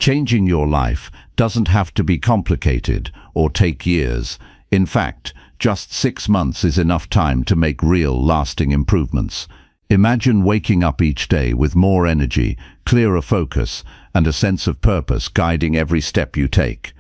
Changing your life doesn't have to be complicated or take years. In fact, just 6 months is enough time to make real, lasting improvements. Imagine waking up each day with more energy, clearer focus, and a sense of purpose guiding every step you take.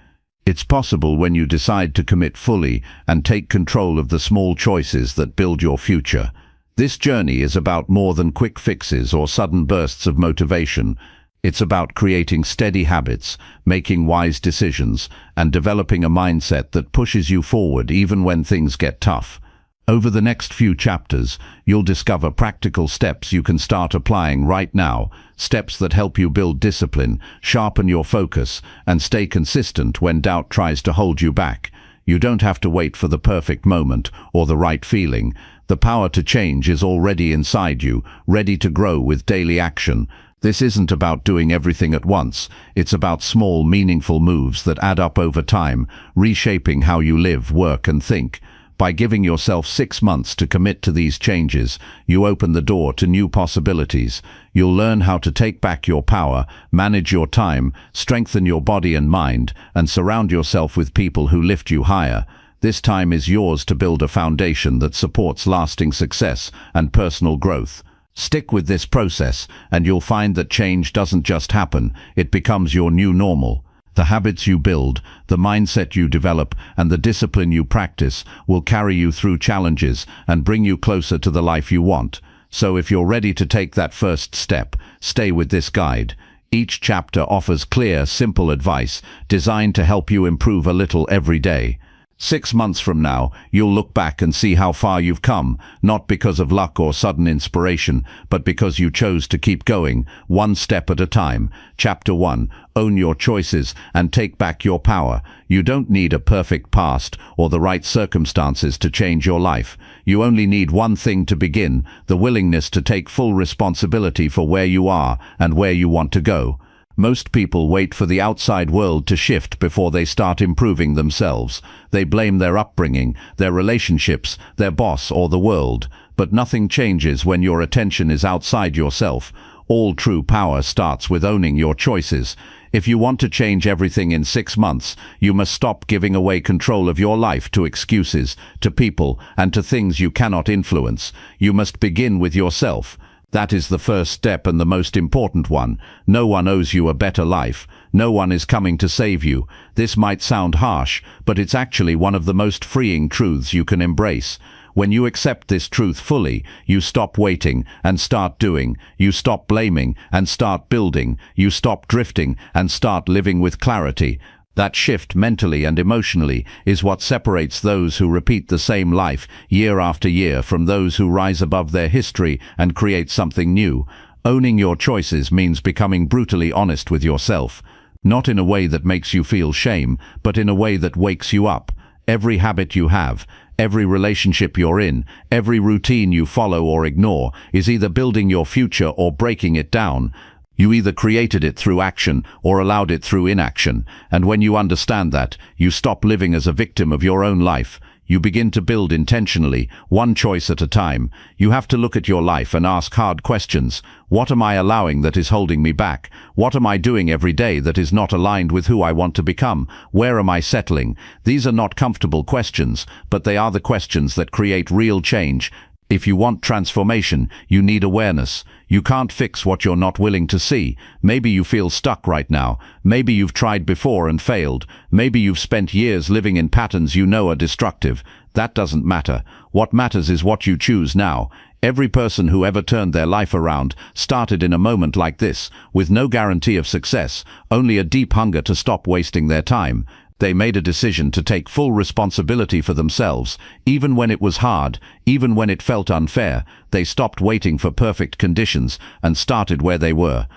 It's possible when you decide to commit fully and take control of the small choices that build your future. This journey is about more than quick fixes or sudden bursts of motivation. It's about creating steady habits, making wise decisions, and developing a mindset that pushes you forward even when things get tough. Over the next few chapters, you'll discover practical steps you can start applying right now, steps that help you build discipline, sharpen your focus, and stay consistent when doubt tries to hold you back. You don't have to wait for the perfect moment or the right feeling. The power to change is already inside you, ready to grow with daily action. This isn't about doing everything at once. It's about small, meaningful moves that add up over time, reshaping how you live, work, and think. By giving yourself 6 months to commit to these changes, you open the door to new possibilities. You'll learn how to take back your power, manage your time, strengthen your body and mind, and surround yourself with people who lift you higher. This time is yours to build a foundation that supports lasting success and personal growth. Stick with this process, and you'll find that change doesn't just happen, it becomes your new normal. The habits you build, the mindset you develop, and the discipline you practice will carry you through challenges and bring you closer to the life you want. So if you're ready to take that first step, stay with this guide. Each chapter offers clear, simple advice designed to help you improve a little every day. 6 months from now, you'll look back and see how far you've come, not because of luck or sudden inspiration, but because you chose to keep going, one step at a time. Chapter 1. Own your choices and take back your power. You don't need a perfect past or the right circumstances to change your life. You only need one thing to begin: the willingness to take full responsibility for where you are and where you want to go. Most people wait for the outside world to shift before they start improving themselves. They blame their upbringing, their relationships, their boss, or the world. But nothing changes when your attention is outside yourself. All true power starts with owning your choices. If you want to change everything in 6 months, you must stop giving away control of your life to excuses, to people, and to things you cannot influence. You must begin with yourself. That is the first step and the most important one. No one owes you a better life. No one is coming to save you. This might sound harsh, but it's actually one of the most freeing truths you can embrace. When you accept this truth fully, you stop waiting and start doing. You stop blaming and start building. You stop drifting and start living with clarity. That shift mentally and emotionally is what separates those who repeat the same life year after year from those who rise above their history and create something new. Owning your choices means becoming brutally honest with yourself. Not in a way that makes you feel shame, but in a way that wakes you up. Every habit you have, every relationship you're in, every routine you follow or ignore is either building your future or breaking it down. You either created it through action or allowed it through inaction, and when you understand that, you stop living as a victim of your own life. You begin to build intentionally, one choice at a time. You have to look at your life and ask hard questions. What am I allowing that is holding me back? What am I doing every day that is not aligned with who I want to become? Where am I settling? These are not comfortable questions, but they are the questions that create real change. If you want transformation, you need awareness. You can't fix what you're not willing to see. Maybe you feel stuck right now. Maybe you've tried before and failed. Maybe you've spent years living in patterns you know are destructive. That doesn't matter. What matters is what you choose now. Every person who ever turned their life around started in a moment like this, with no guarantee of success, only a deep hunger to stop wasting their time. They made a decision to take full responsibility for themselves. Even when it was hard, even when it felt unfair, they stopped waiting for perfect conditions and started where they were.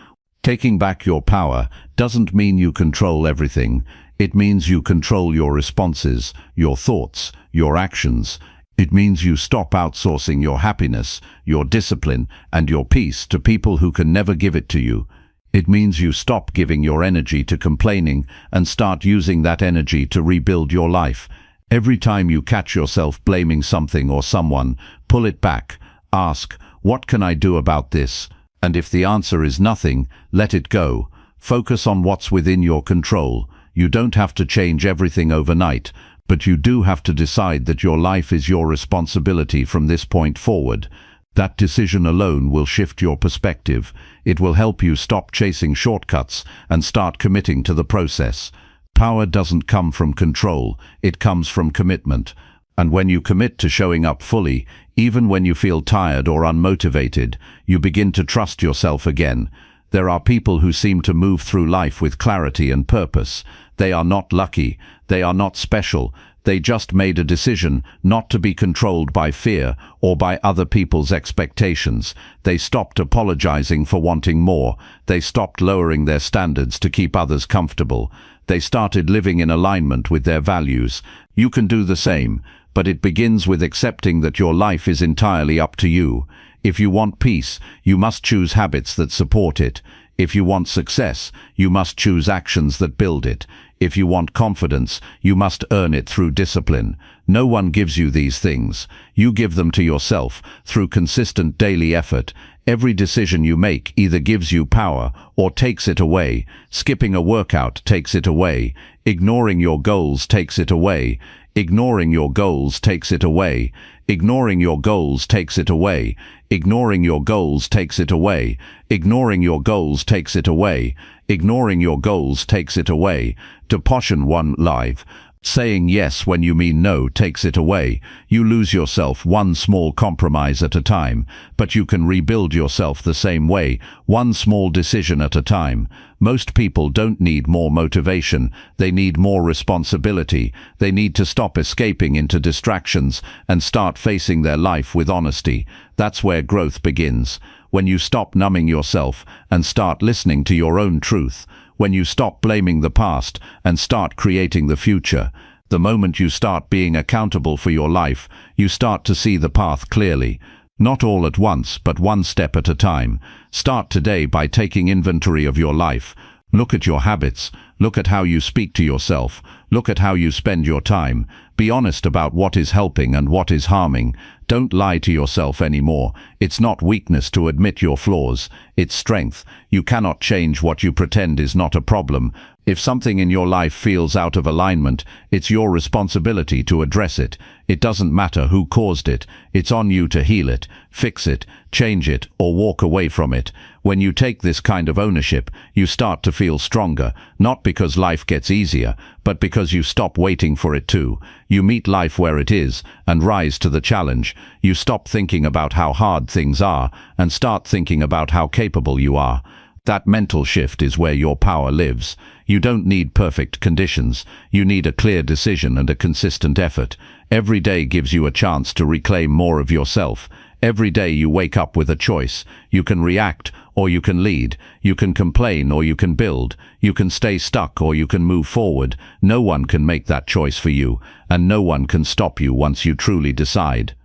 Taking back your power doesn't mean you control everything. It means you control your responses, your thoughts, your actions. It means you stop outsourcing your happiness, your discipline, and your peace to people who can never give it to you. It means you stop giving your energy to complaining and start using that energy to rebuild your life. Every time you catch yourself blaming something or someone, pull it back. Ask, what can I do about this? And if the answer is nothing, let it go. Focus on what's within your control. You don't have to change everything overnight, but you do have to decide that your life is your responsibility from this point forward. That decision alone will shift your perspective. It will help you stop chasing shortcuts and start committing to the process. Power doesn't come from control, it comes from commitment. And when you commit to showing up fully, even when you feel tired or unmotivated, you begin to trust yourself again. There are people who seem to move through life with clarity and purpose. They are not lucky, they are not special. They just made a decision not to be controlled by fear or by other people's expectations. They stopped apologizing for wanting more. They stopped lowering their standards to keep others comfortable. They started living in alignment with their values. You can do the same, but it begins with accepting that your life is entirely up to you. If you want peace, you must choose habits that support it. If you want success, you must choose actions that build it. If you want confidence, you must earn it through discipline. No one gives you these things. You give them to yourself through consistent daily effort. Every decision you make either gives you power or takes it away. Skipping a workout takes it away. Ignoring your goals takes it away. Ignoring your goals takes it away. Ignoring your goals takes it away. Ignoring your goals takes it away. Ignoring your goals takes it away. Ignoring your goals takes it away. To Poshan one live. Saying yes when you mean no takes it away. You lose yourself one small compromise at a time, but you can rebuild yourself the same way, one small decision at a time. Most people don't need more motivation, they need more responsibility. They need to stop escaping into distractions and start facing their life with honesty. That's where growth begins. When you stop numbing yourself and start listening to your own truth. When you stop blaming the past and start creating the future. The moment you start being accountable for your life, you start to see the path clearly. Not all at once, but one step at a time. Start today by taking inventory of your life. Look at your habits. Look at how you speak to yourself. Look at how you spend your time. Be honest about what is helping and what is harming. Don't lie to yourself anymore. It's not weakness to admit your flaws. It's strength. You cannot change what you pretend is not a problem. If something in your life feels out of alignment, it's your responsibility to address it. It doesn't matter who caused it. It's on you to heal it, fix it, change it, or walk away from it. When you take this kind of ownership, you start to feel stronger, not because life gets easier, but because you stop waiting for it to. You meet life where it is and rise to the challenge. You stop thinking about how hard things are and start thinking about how capable you are. That mental shift is where your power lives. You don't need perfect conditions. You need a clear decision and a consistent effort. Every day gives you a chance to reclaim more of yourself. Every day you wake up with a choice. You can react or you can lead. You can complain or you can build. You can stay stuck or you can move forward. No one can make that choice for you, and no one can stop you once you truly decide.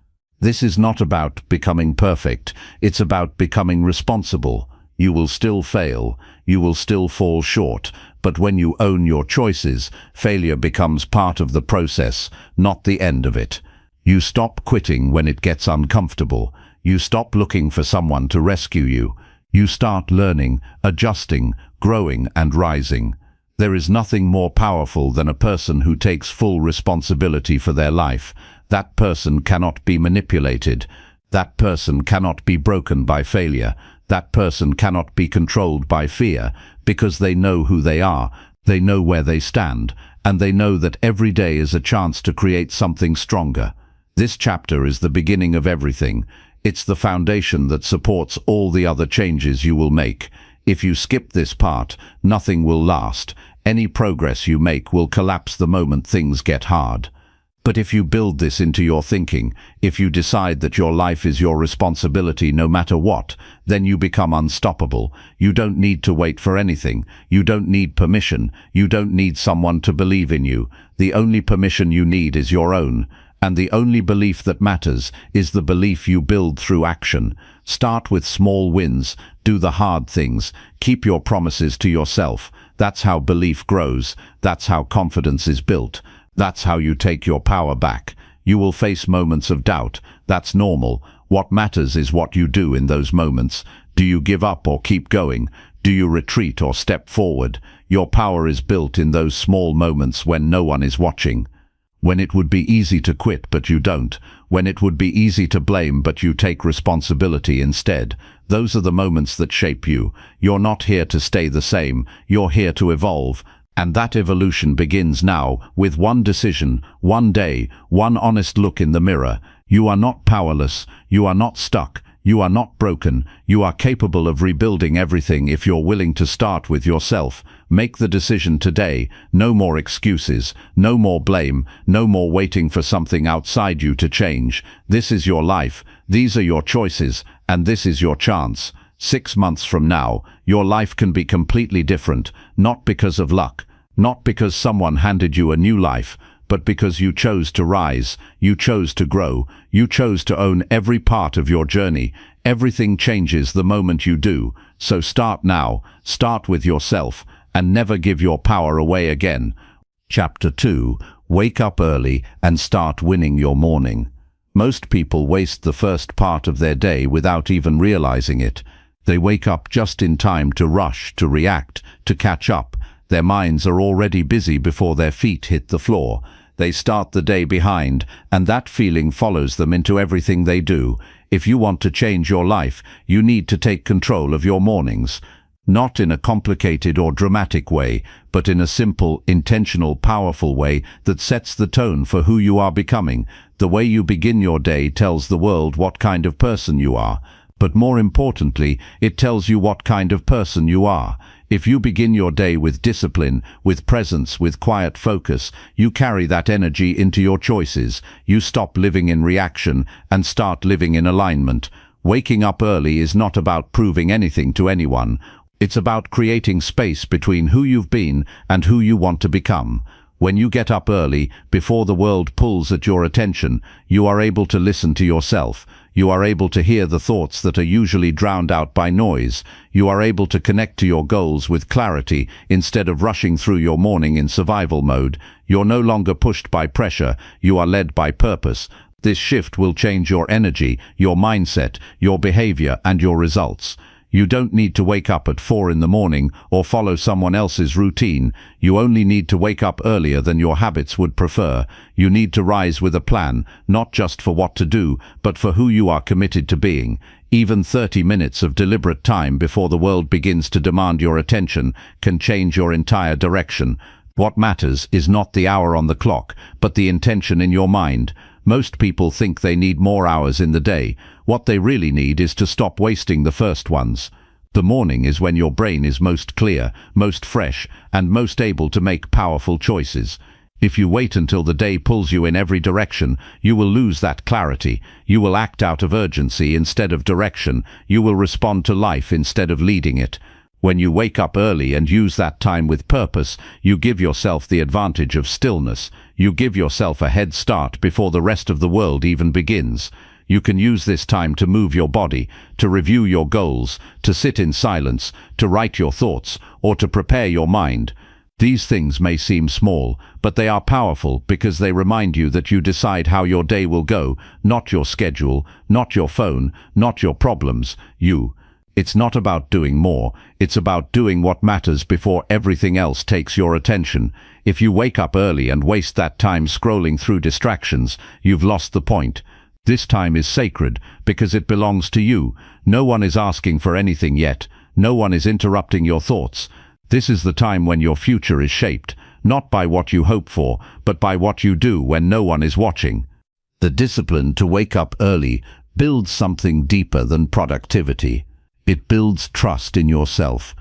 This is not about becoming perfect. It's about becoming responsible. You will still fail. You will still fall short. But when you own your choices, failure becomes part of the process, not the end of it. You stop quitting when it gets uncomfortable. You stop looking for someone to rescue you. You start learning, adjusting, growing, and rising. There is nothing more powerful than a person who takes full responsibility for their life. That person cannot be manipulated. That person cannot be broken by failure. That person cannot be controlled by fear, because they know who they are, they know where they stand, and they know that every day is a chance to create something stronger. This chapter is the beginning of everything. It's the foundation that supports all the other changes you will make. If you skip this part, nothing will last. Any progress you make will collapse the moment things get hard. But if you build this into your thinking, if you decide that your life is your responsibility no matter what, then you become unstoppable. You don't need to wait for anything. You don't need permission. You don't need someone to believe in you. The only permission you need is your own. And the only belief that matters is the belief you build through action. Start with small wins. Do the hard things. Keep your promises to yourself. That's how belief grows. That's how confidence is built. That's how you take your power back. You will face moments of doubt. That's normal. What matters is what you do in those moments. Do you give up or keep going? Do you retreat or step forward? Your power is built in those small moments when no one is watching. When it would be easy to quit but you don't. When it would be easy to blame but you take responsibility instead. Those are the moments that shape you. You're not here to stay the same. You're here to evolve. And that evolution begins now with one decision, one day, one honest look in the mirror. You are not powerless. You are not stuck. You are not broken. You are capable of rebuilding everything if you're willing to start with yourself. Make the decision today. No more excuses. No more blame. No more waiting for something outside you to change. This is your life. These are your choices. And this is your chance. 6 months from now, your life can be completely different. Not because of luck. Not because someone handed you a new life, but because you chose to rise, you chose to grow, you chose to own every part of your journey. Everything changes the moment you do. So start now, start with yourself, and never give your power away again. Chapter 2. Wake up early and start winning your morning. Most people waste the first part of their day without even realizing it. They wake up just in time to rush, to react, to catch up. Their minds are already busy before their feet hit the floor. They start the day behind, and that feeling follows them into everything they do. If you want to change your life, you need to take control of your mornings. Not in a complicated or dramatic way, but in a simple, intentional, powerful way that sets the tone for who you are becoming. The way you begin your day tells the world what kind of person you are. But more importantly, it tells you what kind of person you are. If you begin your day with discipline, with presence, with quiet focus, you carry that energy into your choices. You stop living in reaction and start living in alignment. Waking up early is not about proving anything to anyone. It's about creating space between who you've been and who you want to become. When you get up early, before the world pulls at your attention, you are able to listen to yourself. You are able to hear the thoughts that are usually drowned out by noise. You are able to connect to your goals with clarity instead of rushing through your morning in survival mode. You're no longer pushed by pressure. You are led by purpose. This shift will change your energy, your mindset, your behavior, and your results. You don't need to wake up at 4 in the morning or follow someone else's routine. You only need to wake up earlier than your habits would prefer. You need to rise with a plan, not just for what to do, but for who you are committed to being. Even 30 minutes of deliberate time before the world begins to demand your attention can change your entire direction. What matters is not the hour on the clock, but the intention in your mind. Most people think they need more hours in the day. What they really need is to stop wasting the first ones. The morning is when your brain is most clear, most fresh, and most able to make powerful choices. If you wait until the day pulls you in every direction, you will lose that clarity. You will act out of urgency instead of direction. You will respond to life instead of leading it. When you wake up early and use that time with purpose, you give yourself the advantage of stillness. You give yourself a head start before the rest of the world even begins. You can use this time to move your body, to review your goals, to sit in silence, to write your thoughts, or to prepare your mind. These things may seem small, but they are powerful because they remind you that you decide how your day will go, not your schedule, not your phone, not your problems, you. It's not about doing more, it's about doing what matters before everything else takes your attention. If you wake up early and waste that time scrolling through distractions, you've lost the point. This time is sacred because it belongs to you. No one is asking for anything yet. No one is interrupting your thoughts. This is the time when your future is shaped, not by what you hope for, but by what you do when no one is watching. The discipline to wake up early builds something deeper than productivity. It builds trust in yourself.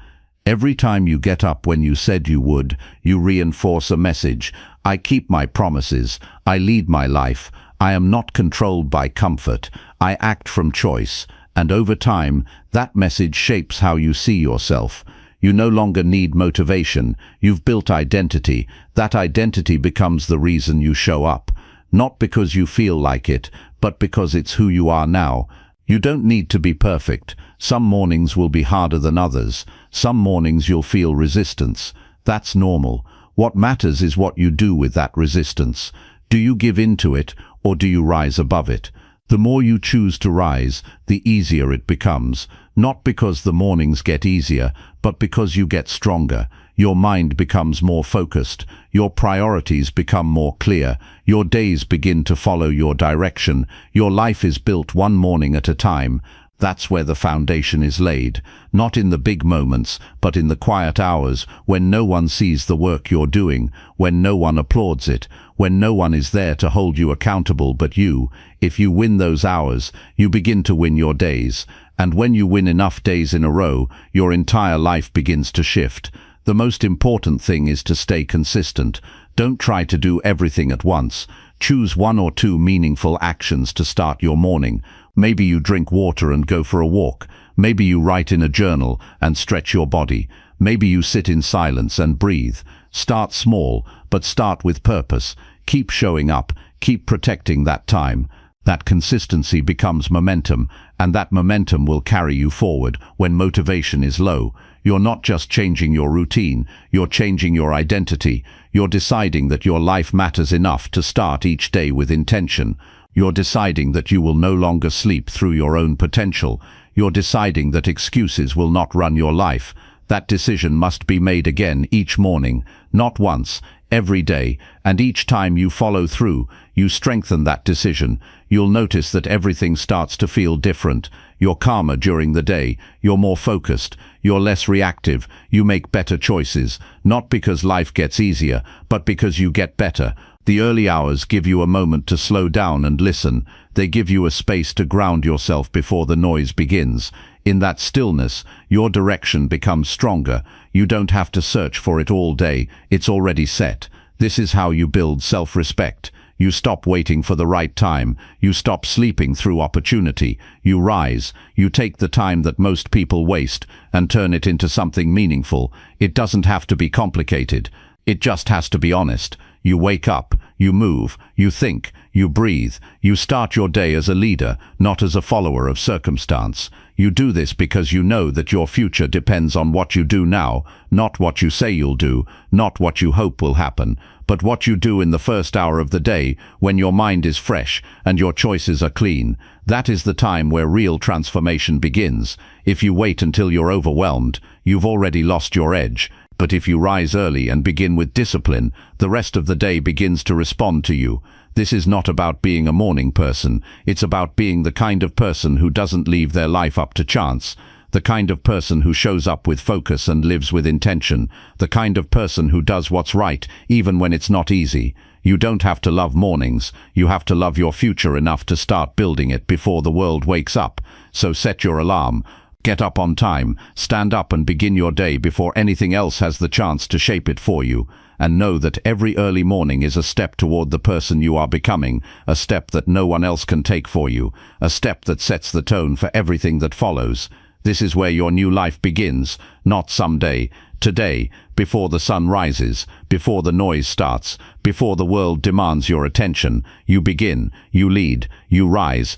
Every time you get up when you said you would, you reinforce a message. I keep my promises. I lead my life. I am not controlled by comfort. I act from choice. And over time, that message shapes how you see yourself. You no longer need motivation. You've built identity. That identity becomes the reason you show up. Not because you feel like it, but because it's who you are now. You don't need to be perfect. Some mornings will be harder than others. Some mornings you'll feel resistance. That's normal. What matters is what you do with that resistance. Do you give in to it, or do you rise above it? The more you choose to rise, the easier it becomes, not because the mornings get easier, but because you get stronger. Your mind becomes more focused, your priorities become more clear, your days begin to follow your direction, your life is built one morning at a time. That's where the foundation is laid, not in the big moments, but in the quiet hours when no one sees the work you're doing, when no one applauds it, when no one is there to hold you accountable but you. If you win those hours, you begin to win your days. And when you win enough days in a row, your entire life begins to shift. The most important thing is to stay consistent. Don't try to do everything at once. Choose 1 or 2 meaningful actions to start your morning. Maybe you drink water and go for a walk. Maybe you write in a journal and stretch your body. Maybe you sit in silence and breathe. Start small, but start with purpose. Keep showing up. Keep protecting that time. That consistency becomes momentum, and that momentum will carry you forward when motivation is low. You're not just changing your routine, you're changing your identity. You're deciding that your life matters enough to start each day with intention. You're deciding that you will no longer sleep through your own potential. You're deciding that excuses will not run your life. That decision must be made again each morning, not once, every day, and each time you follow through, you strengthen that decision. You'll notice that everything starts to feel different. You're calmer during the day, you're more focused, you're less reactive, you make better choices, not because life gets easier, but because you get better. The early hours give you a moment to slow down and listen. They give you a space to ground yourself before the noise begins. In that stillness, your direction becomes stronger. You don't have to search for it all day, it's already set. This is how you build self-respect. You stop waiting for the right time. You stop sleeping through opportunity. You rise. You take the time that most people waste and turn it into something meaningful. It doesn't have to be complicated. It just has to be honest. You wake up, you move, you think, you breathe. You start your day as a leader, not as a follower of circumstance. You do this because you know that your future depends on what you do now, not what you say you'll do, not what you hope will happen, but what you do in the first hour of the day when your mind is fresh and your choices are clean. That is the time where real transformation begins. If you wait until you're overwhelmed, you've already lost your edge. But if you rise early and begin with discipline, the rest of the day begins to respond to you. This is not about being a morning person. It's about being the kind of person who doesn't leave their life up to chance. The kind of person who shows up with focus and lives with intention. The kind of person who does what's right, even when it's not easy. You don't have to love mornings. You have to love your future enough to start building it before the world wakes up. So set your alarm. Get up on time, stand up and begin your day before anything else has the chance to shape it for you. And know that every early morning is a step toward the person you are becoming, a step that no one else can take for you, a step that sets the tone for everything that follows. This is where your new life begins, not someday, today, before the sun rises, before the noise starts, before the world demands your attention. You begin, you lead, you rise.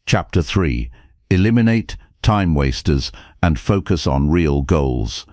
Chapter 3. Eliminate time wasters and focus on real goals.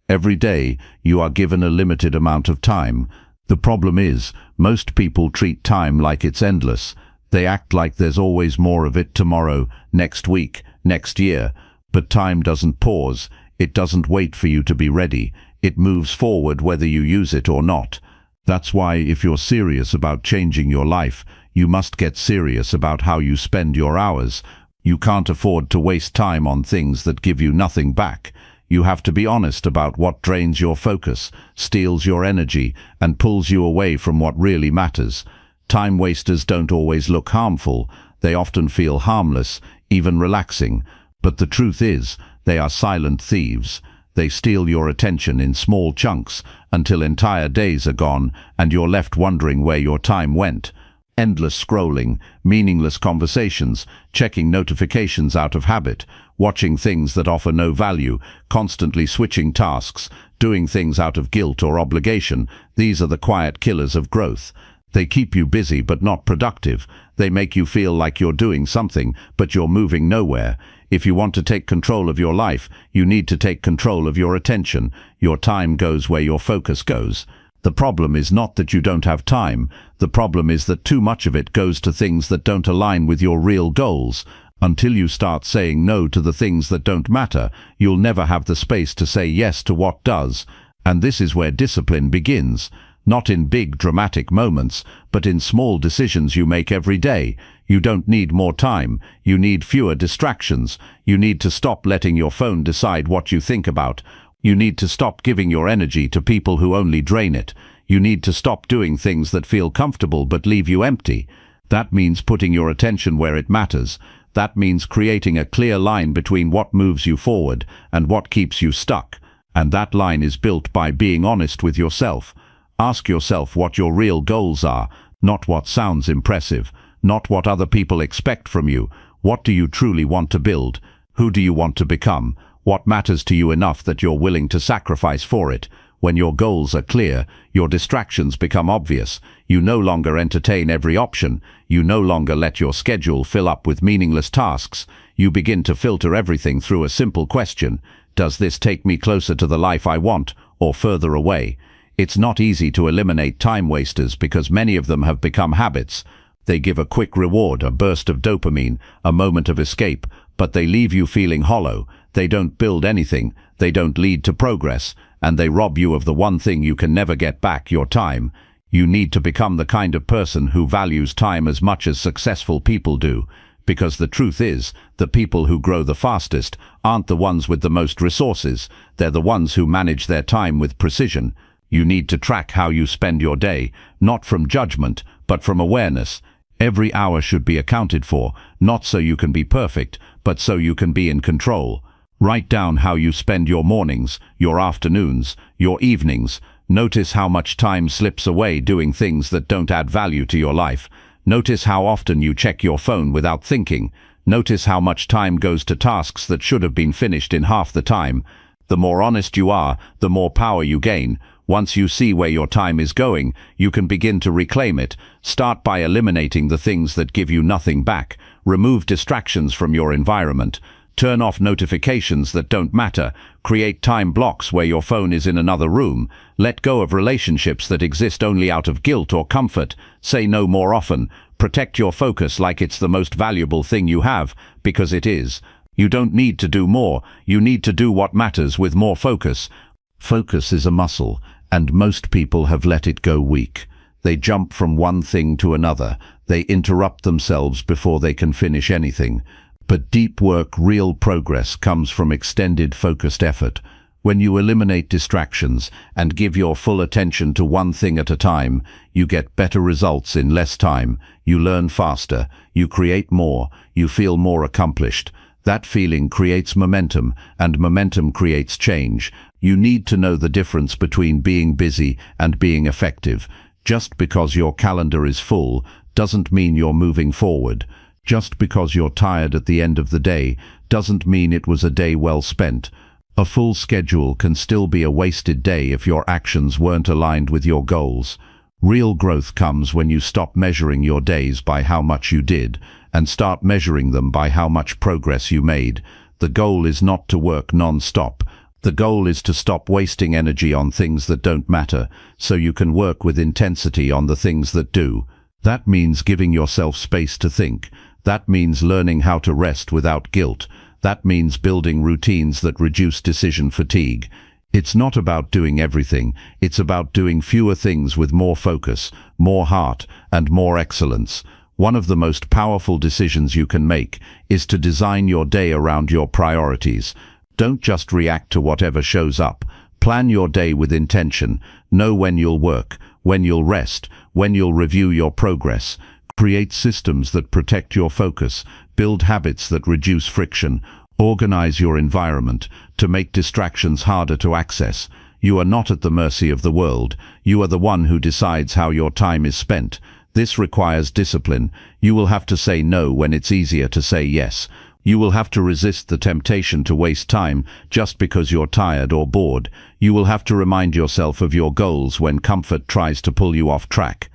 Every day, you are given a limited amount of time. The problem is, most people treat time like it's endless. They act like there's always more of it tomorrow, next week, next year. But time doesn't pause. It doesn't wait for you to be ready. It moves forward whether you use it or not. That's why if you're serious about changing your life, you must get serious about how you spend your hours. You can't afford to waste time on things that give you nothing back. You have to be honest about what drains your focus, steals your energy, and pulls you away from what really matters. Time wasters don't always look harmful. They often feel harmless, even relaxing. But the truth is, they are silent thieves. They steal your attention in small chunks until entire days are gone and you're left wondering where your time went. Endless scrolling, meaningless conversations, checking notifications out of habit, watching things that offer no value, constantly switching tasks, doing things out of guilt or obligation. These are the quiet killers of growth. They keep you busy but not productive. They make you feel like you're doing something, but you're moving nowhere. If you want to take control of your life, you need to take control of your attention. Your time goes where your focus goes. The problem is not that you don't have time. The problem is that too much of it goes to things that don't align with your real goals. Until you start saying no to the things that don't matter, you'll never have the space to say yes to what does. And this is where discipline begins. Not in big dramatic moments, but in small decisions you make every day. You don't need more time. You need fewer distractions. You need to stop letting your phone decide what you think about. You need to stop giving your energy to people who only drain it. You need to stop doing things that feel comfortable but leave you empty. That means putting your attention where it matters. That means creating a clear line between what moves you forward and what keeps you stuck. And that line is built by being honest with yourself. Ask yourself what your real goals are, not what sounds impressive, not what other people expect from you. What do you truly want to build? Who do you want to become? What matters to you enough that you're willing to sacrifice for it? When your goals are clear, your distractions become obvious. You no longer entertain every option. You no longer let your schedule fill up with meaningless tasks. You begin to filter everything through a simple question. Does this take me closer to the life I want, or further away? It's not easy to eliminate time wasters because many of them have become habits. They give a quick reward, a burst of dopamine, a moment of escape, but they leave you feeling hollow. They don't build anything. They don't lead to progress. And they rob you of the one thing you can never get back, your time. You need to become the kind of person who values time as much as successful people do. Because the truth is, the people who grow the fastest aren't the ones with the most resources. They're the ones who manage their time with precision. You need to track how you spend your day, not from judgment, but from awareness. Every hour should be accounted for, not so you can be perfect, but so you can be in control. Write down how you spend your mornings, your afternoons, your evenings. Notice how much time slips away doing things that don't add value to your life. Notice how often you check your phone without thinking. Notice how much time goes to tasks that should have been finished in half the time. The more honest you are, the more power you gain. Once you see where your time is going, you can begin to reclaim it. Start by eliminating the things that give you nothing back. Remove distractions from your environment. Turn off notifications that don't matter. Create time blocks where your phone is in another room. Let go of relationships that exist only out of guilt or comfort. Say no more often. Protect your focus like it's the most valuable thing you have, because it is. You don't need to do more. You need to do what matters with more focus. Focus is a muscle, and most people have let it go weak. They jump from one thing to another. They interrupt themselves before they can finish anything. But deep work, real progress, comes from extended, focused effort. When you eliminate distractions and give your full attention to one thing at a time, you get better results in less time. You learn faster. You create more. You feel more accomplished. That feeling creates momentum, and momentum creates change. You need to know the difference between being busy and being effective. Just because your calendar is full doesn't mean you're moving forward. Just because you're tired at the end of the day doesn't mean it was a day well spent. A full schedule can still be a wasted day if your actions weren't aligned with your goals. Real growth comes when you stop measuring your days by how much you did and start measuring them by how much progress you made. The goal is not to work non-stop. The goal is to stop wasting energy on things that don't matter, so you can work with intensity on the things that do. That means giving yourself space to think. That means learning how to rest without guilt. That means building routines that reduce decision fatigue. It's not about doing everything. It's about doing fewer things with more focus, more heart, and more excellence. One of the most powerful decisions you can make is to design your day around your priorities. Don't just react to whatever shows up. Plan your day with intention. Know when you'll work, when you'll rest, when you'll review your progress. Create systems that protect your focus. Build habits that reduce friction. Organize your environment to make distractions harder to access. You are not at the mercy of the world. You are the one who decides how your time is spent. This requires discipline. You will have to say no when it's easier to say yes. You will have to resist the temptation to waste time just because you're tired or bored. You will have to remind yourself of your goals when comfort tries to pull you off track.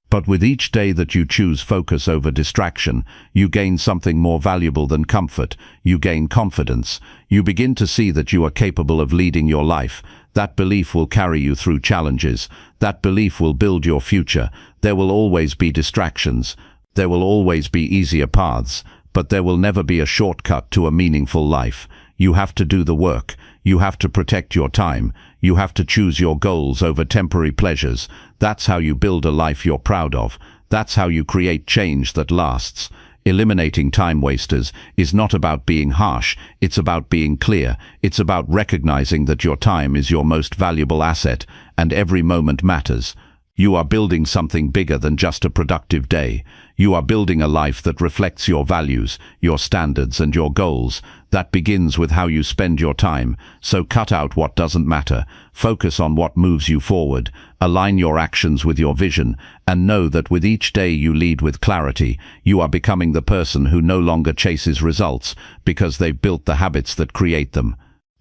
But with each day that you choose focus over distraction, you gain something more valuable than comfort. You gain confidence. You begin to see that you are capable of leading your life. That belief will carry you through challenges. That belief will build your future. There will always be distractions. There will always be easier paths, but there will never be a shortcut to a meaningful life. You have to do the work. You have to protect your time. You have to choose your goals over temporary pleasures. That's how you build a life you're proud of. That's how you create change that lasts. Eliminating time wasters is not about being harsh, it's about being clear. It's about recognizing that your time is your most valuable asset, and every moment matters. You are building something bigger than just a productive day. You are building a life that reflects your values, your standards, and your goals. That begins with how you spend your time. So cut out what doesn't matter. Focus on what moves you forward. Align your actions with your vision, and know that with each day you lead with clarity, you are becoming the person who no longer chases results because they've built the habits that create them.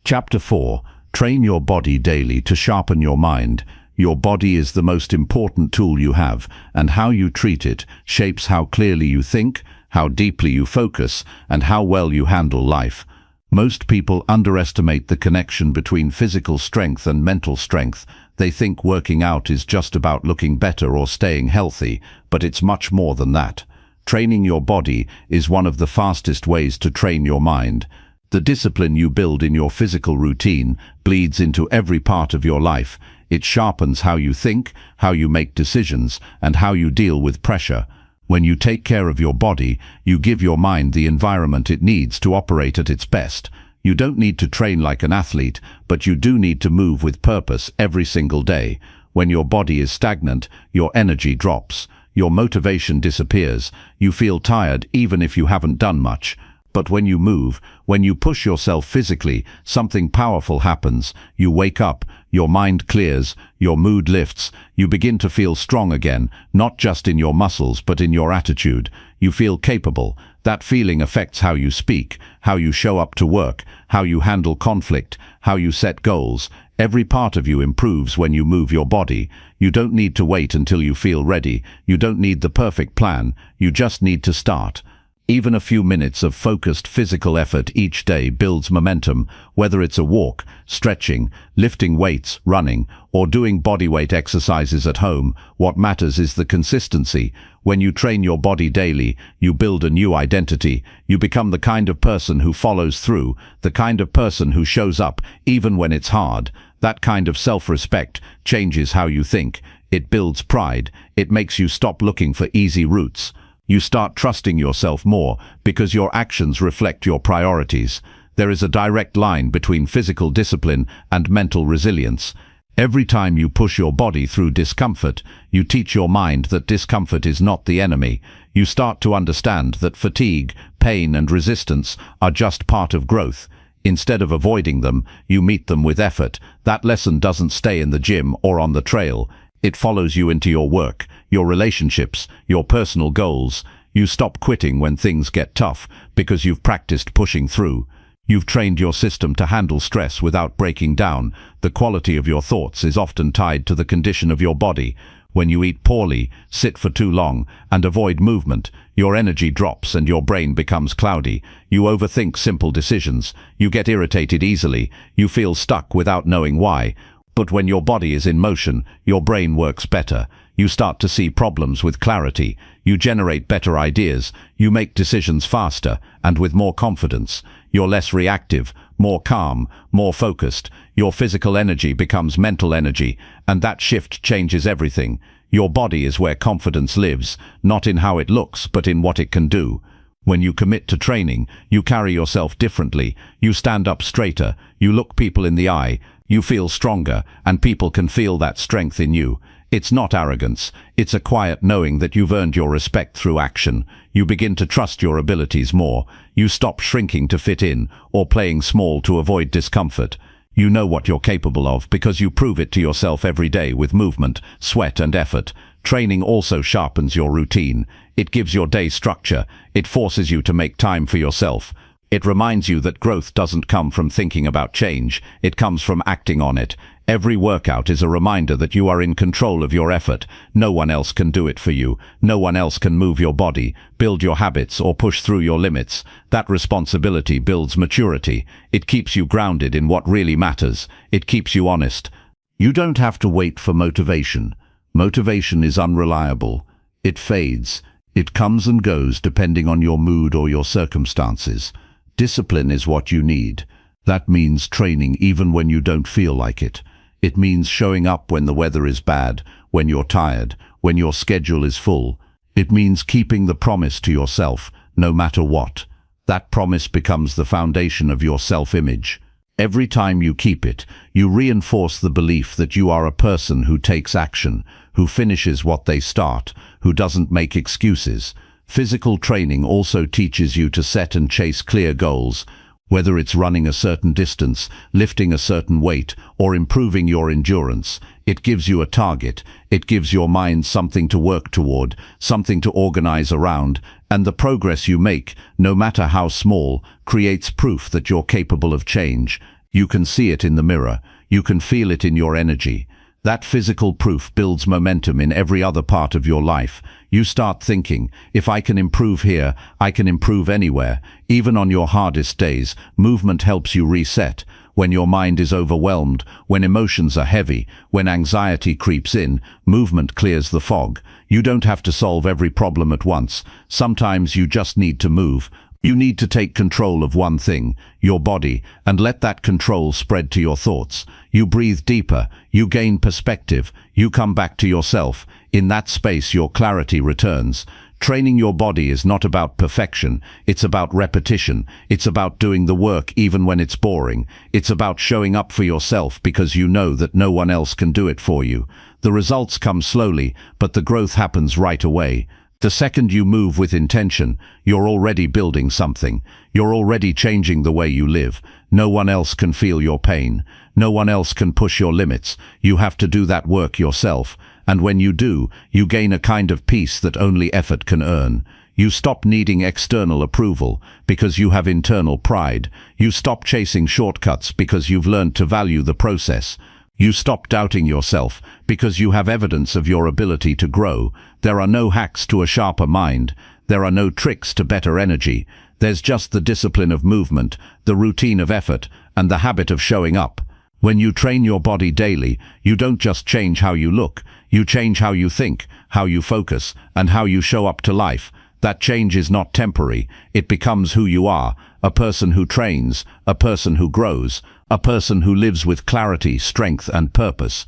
Chapter 4. Train your body daily to sharpen your mind. Your body is the most important tool you have, and how you treat it shapes how clearly you think, how deeply you focus, and how well you handle life. Most people underestimate the connection between physical strength and mental strength. They think working out is just about looking better or staying healthy, but it's much more than that. Training your body is one of the fastest ways to train your mind. The discipline you build in your physical routine bleeds into every part of your life. It sharpens how you think, how you make decisions, and how you deal with pressure. When you take care of your body, you give your mind the environment it needs to operate at its best. You don't need to train like an athlete, but you do need to move with purpose every single day. When your body is stagnant, your energy drops. Your motivation disappears. You feel tired even if you haven't done much. But when you move, when you push yourself physically, something powerful happens. You wake up, your mind clears, your mood lifts, you begin to feel strong again, not just in your muscles but in your attitude. You feel capable. That feeling affects how you speak, how you show up to work, how you handle conflict, how you set goals. Every part of you improves when you move your body. You don't need to wait until you feel ready. You don't need the perfect plan. You just need to start. Even a few minutes of focused physical effort each day builds momentum, whether it's a walk, stretching, lifting weights, running, or doing bodyweight exercises at home. What matters is the consistency. When you train your body daily, you build a new identity. You become the kind of person who follows through, the kind of person who shows up even when it's hard. That kind of self-respect changes how you think. It builds pride. It makes you stop looking for easy routes. You start trusting yourself more because your actions reflect your priorities. There is a direct line between physical discipline and mental resilience. Every time you push your body through discomfort, you teach your mind that discomfort is not the enemy. You start to understand that fatigue, pain, and resistance are just part of growth. Instead of avoiding them, you meet them with effort. That lesson doesn't stay in the gym or on the trail. It follows you into your work, your relationships, your personal goals. You stop quitting when things get tough because you've practiced pushing through. You've trained your system to handle stress without breaking down. The quality of your thoughts is often tied to the condition of your body. When you eat poorly, sit for too long, and avoid movement, your energy drops and your brain becomes cloudy. You overthink simple decisions. You get irritated easily. You feel stuck without knowing why. But when your body is in motion, your brain works better. You start to see problems with clarity. You generate better ideas. You make decisions faster and with more confidence. You're less reactive, more calm, more focused. Your physical energy becomes mental energy, and that shift changes everything. Your body is where confidence lives, not in how it looks, but in what it can do. When you commit to training, you carry yourself differently. You stand up straighter. You look people in the eye. You feel stronger, and people can feel that strength in you. It's not arrogance. It's a quiet knowing that you've earned your respect through action. You begin to trust your abilities more. You stop shrinking to fit in or playing small to avoid discomfort. You know what you're capable of because you prove it to yourself every day with movement, sweat, and effort. Training also sharpens your routine. It gives your day structure. It forces you to make time for yourself. It reminds you that growth doesn't come from thinking about change. It comes from acting on it. Every workout is a reminder that you are in control of your effort. No one else can do it for you. No one else can move your body, build your habits, or push through your limits. That responsibility builds maturity. It keeps you grounded in what really matters. It keeps you honest. You don't have to wait for motivation. Motivation is unreliable. It fades. It comes and goes depending on your mood or your circumstances. Discipline is what you need. That means training even when you don't feel like it. It means showing up when the weather is bad, when you're tired, when your schedule is full. It means keeping the promise to yourself, no matter what. That promise becomes the foundation of your self-image. Every time you keep it, you reinforce the belief that you are a person who takes action, who finishes what they start, who doesn't make excuses. Physical training also teaches you to set and chase clear goals. Whether it's running a certain distance, lifting a certain weight, or improving your endurance, it gives you a target. It gives your mind something to work toward, something to organize around, and the progress you make, no matter how small, creates proof that you're capable of change. You can see it in the mirror. You can feel it in your energy. That physical proof builds momentum in every other part of your life. You start thinking, if I can improve here, I can improve anywhere. Even on your hardest days, movement helps you reset. When your mind is overwhelmed, when emotions are heavy, when anxiety creeps in, movement clears the fog. You don't have to solve every problem at once. Sometimes you just need to move. You need to take control of one thing, your body, and let that control spread to your thoughts. You breathe deeper, you gain perspective, you come back to yourself. In that space, your clarity returns. Training your body is not about perfection, it's about repetition. It's about doing the work even when it's boring. It's about showing up for yourself because you know that no one else can do it for you. The results come slowly, but the growth happens right away. The second you move with intention, you're already building something. You're already changing the way you live. No one else can feel your pain. No one else can push your limits. You have to do that work yourself. And when you do, you gain a kind of peace that only effort can earn. You stop needing external approval because you have internal pride. You stop chasing shortcuts because you've learned to value the process. You stop doubting yourself because you have evidence of your ability to grow. There are no hacks to a sharper mind. There are no tricks to better energy. There's just the discipline of movement, the routine of effort, and the habit of showing up. When you train your body daily, you don't just change how you look. You change how you think, how you focus, and how you show up to life. That change is not temporary. It becomes who you are, a person who trains, a person who grows, a person who lives with clarity, strength, and purpose.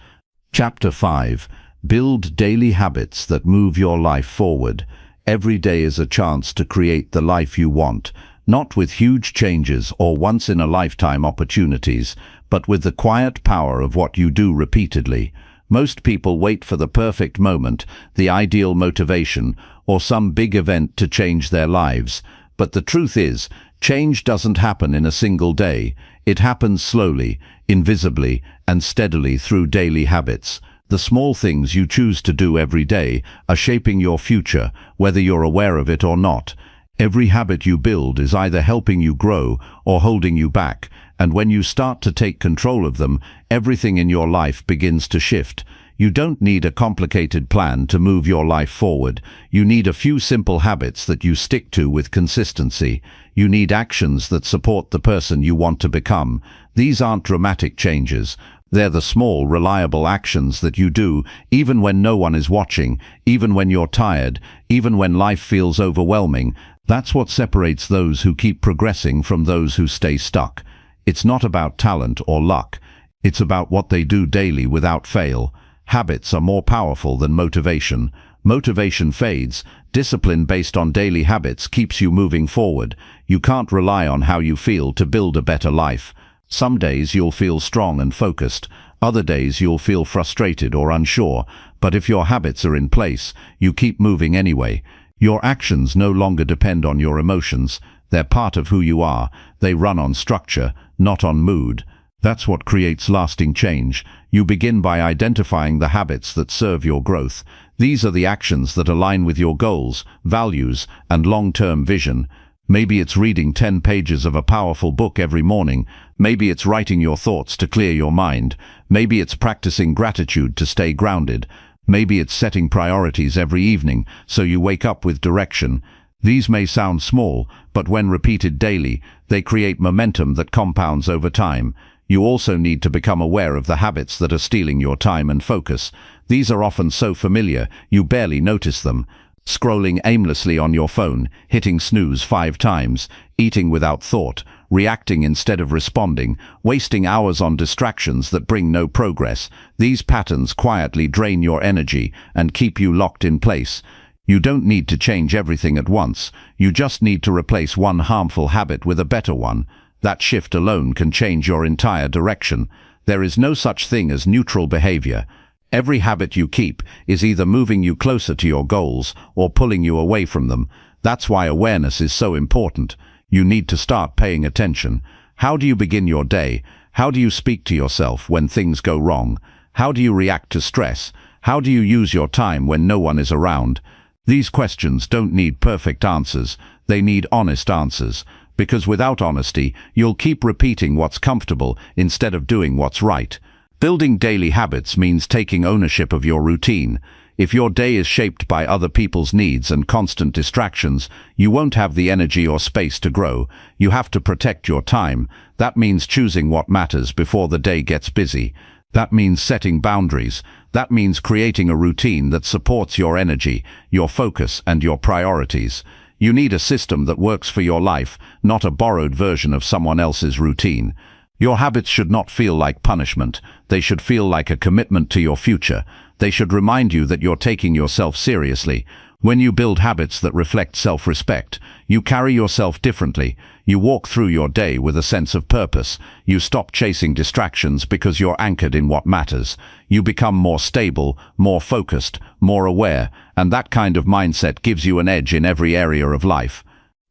Chapter 5. Build daily habits that move your life forward. Every day is a chance to create the life you want, not with huge changes or once-in-a-lifetime opportunities, but with the quiet power of what you do repeatedly. Most people wait for the perfect moment, the ideal motivation, or some big event to change their lives. But the truth is, change doesn't happen in a single day. It happens slowly, invisibly, and steadily through daily habits. The small things you choose to do every day are shaping your future, whether you're aware of it or not. Every habit you build is either helping you grow or holding you back, and when you start to take control of them, everything in your life begins to shift. You don't need a complicated plan to move your life forward. You need a few simple habits that you stick to with consistency. You need actions that support the person you want to become. These aren't dramatic changes. They're the small, reliable actions that you do even when no one is watching, even when you're tired, even when life feels overwhelming. That's what separates those who keep progressing from those who stay stuck. It's not about talent or luck. It's about what they do daily without fail. Habits are more powerful than motivation. Motivation fades. Discipline based on daily habits keeps you moving forward. You can't rely on how you feel to build a better life. Some days you'll feel strong and focused. Other days you'll feel frustrated or unsure. But if your habits are in place, you keep moving anyway. Your actions no longer depend on your emotions. They're part of who you are. They run on structure, not on mood. That's what creates lasting change. You begin by identifying the habits that serve your growth. These are the actions that align with your goals, values, and long-term vision. Maybe it's reading 10 pages of a powerful book every morning. Maybe it's writing your thoughts to clear your mind. Maybe it's practicing gratitude to stay grounded. Maybe it's setting priorities every evening so you wake up with direction. These may sound small, but when repeated daily, they create momentum that compounds over time. You also need to become aware of the habits that are stealing your time and focus. These are often so familiar, you barely notice them. Scrolling aimlessly on your phone, hitting snooze 5 times, eating without thought, reacting instead of responding, wasting hours on distractions that bring no progress. These patterns quietly drain your energy and keep you locked in place. You don't need to change everything at once. You just need to replace one harmful habit with a better one. That shift alone can change your entire direction. There is no such thing as neutral behavior. Every habit you keep is either moving you closer to your goals or pulling you away from them. That's why awareness is so important. You need to start paying attention. How do you begin your day? How do you speak to yourself when things go wrong? How do you react to stress? How do you use your time when no one is around? These questions don't need perfect answers. They need honest answers. Because without honesty, you'll keep repeating what's comfortable instead of doing what's right. Building daily habits means taking ownership of your routine. If your day is shaped by other people's needs and constant distractions, you won't have the energy or space to grow. You have to protect your time. That means choosing what matters before the day gets busy. That means setting boundaries. That means creating a routine that supports your energy, your focus, and your priorities. You need a system that works for your life, not a borrowed version of someone else's routine. Your habits should not feel like punishment. They should feel like a commitment to your future. They should remind you that you're taking yourself seriously. When you build habits that reflect self-respect, you carry yourself differently. You walk through your day with a sense of purpose. You stop chasing distractions because you're anchored in what matters. You become more stable, more focused, more aware, and that kind of mindset gives you an edge in every area of life.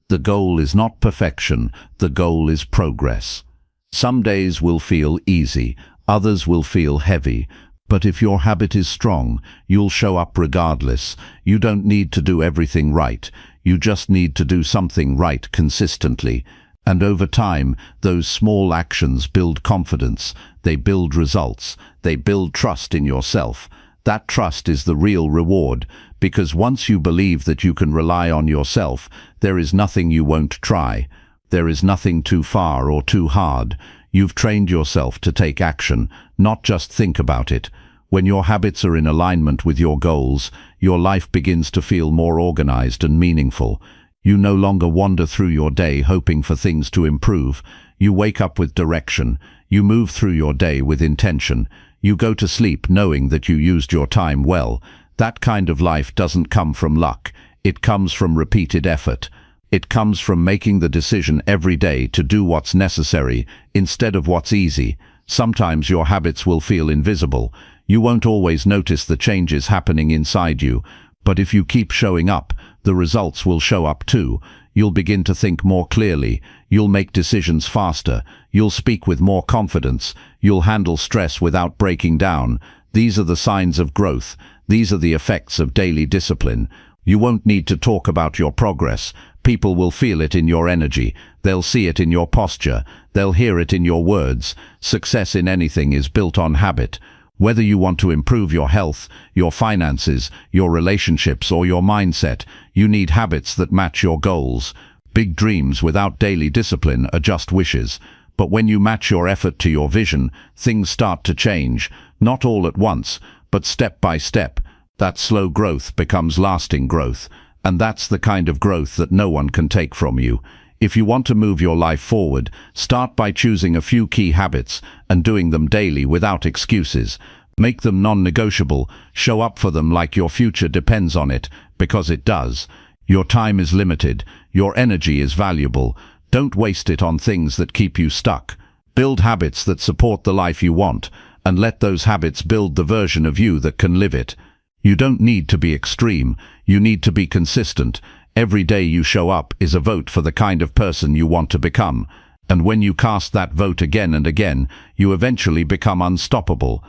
The goal is not perfection. The goal is progress. Some days will feel easy, others will feel heavy, but if your habit is strong, you'll show up regardless. You don't need to do everything right. You just need to do something right consistently. And over time, those small actions build confidence, they build results, they build trust in yourself. That trust is the real reward, because once you believe that you can rely on yourself, there is nothing you won't try. There is nothing too far or too hard. You've trained yourself to take action, not just think about it. When your habits are in alignment with your goals, your life begins to feel more organized and meaningful. You no longer wander through your day hoping for things to improve. You wake up with direction. You move through your day with intention. You go to sleep knowing that you used your time well. That kind of life doesn't come from luck. It comes from repeated effort. It comes from making the decision every day to do what's necessary instead of what's easy. Sometimes your habits will feel invisible. You won't always notice the changes happening inside you, but if you keep showing up, the results will show up too. You'll begin to think more clearly. You'll make decisions faster. You'll speak with more confidence. You'll handle stress without breaking down. These are the signs of growth. These are the effects of daily discipline. You won't need to talk about your progress. People will feel it in your energy. They'll see it in your posture. They'll hear it in your words. Success in anything is built on habit. Whether you want to improve your health, your finances, your relationships, or your mindset, you need habits that match your goals. Big dreams without daily discipline are just wishes. But when you match your effort to your vision, things start to change. Not all at once, but step by step. That slow growth becomes lasting growth. And that's the kind of growth that no one can take from you. If you want to move your life forward, start by choosing a few key habits and doing them daily without excuses. Make them non-negotiable. Show up for them like your future depends on it, because it does. Your time is limited. Your energy is valuable. Don't waste it on things that keep you stuck. Build habits that support the life you want, and let those habits build the version of you that can live it. You don't need to be extreme. You need to be consistent. Every day you show up is a vote for the kind of person you want to become. And when you cast that vote again and again, you eventually become unstoppable.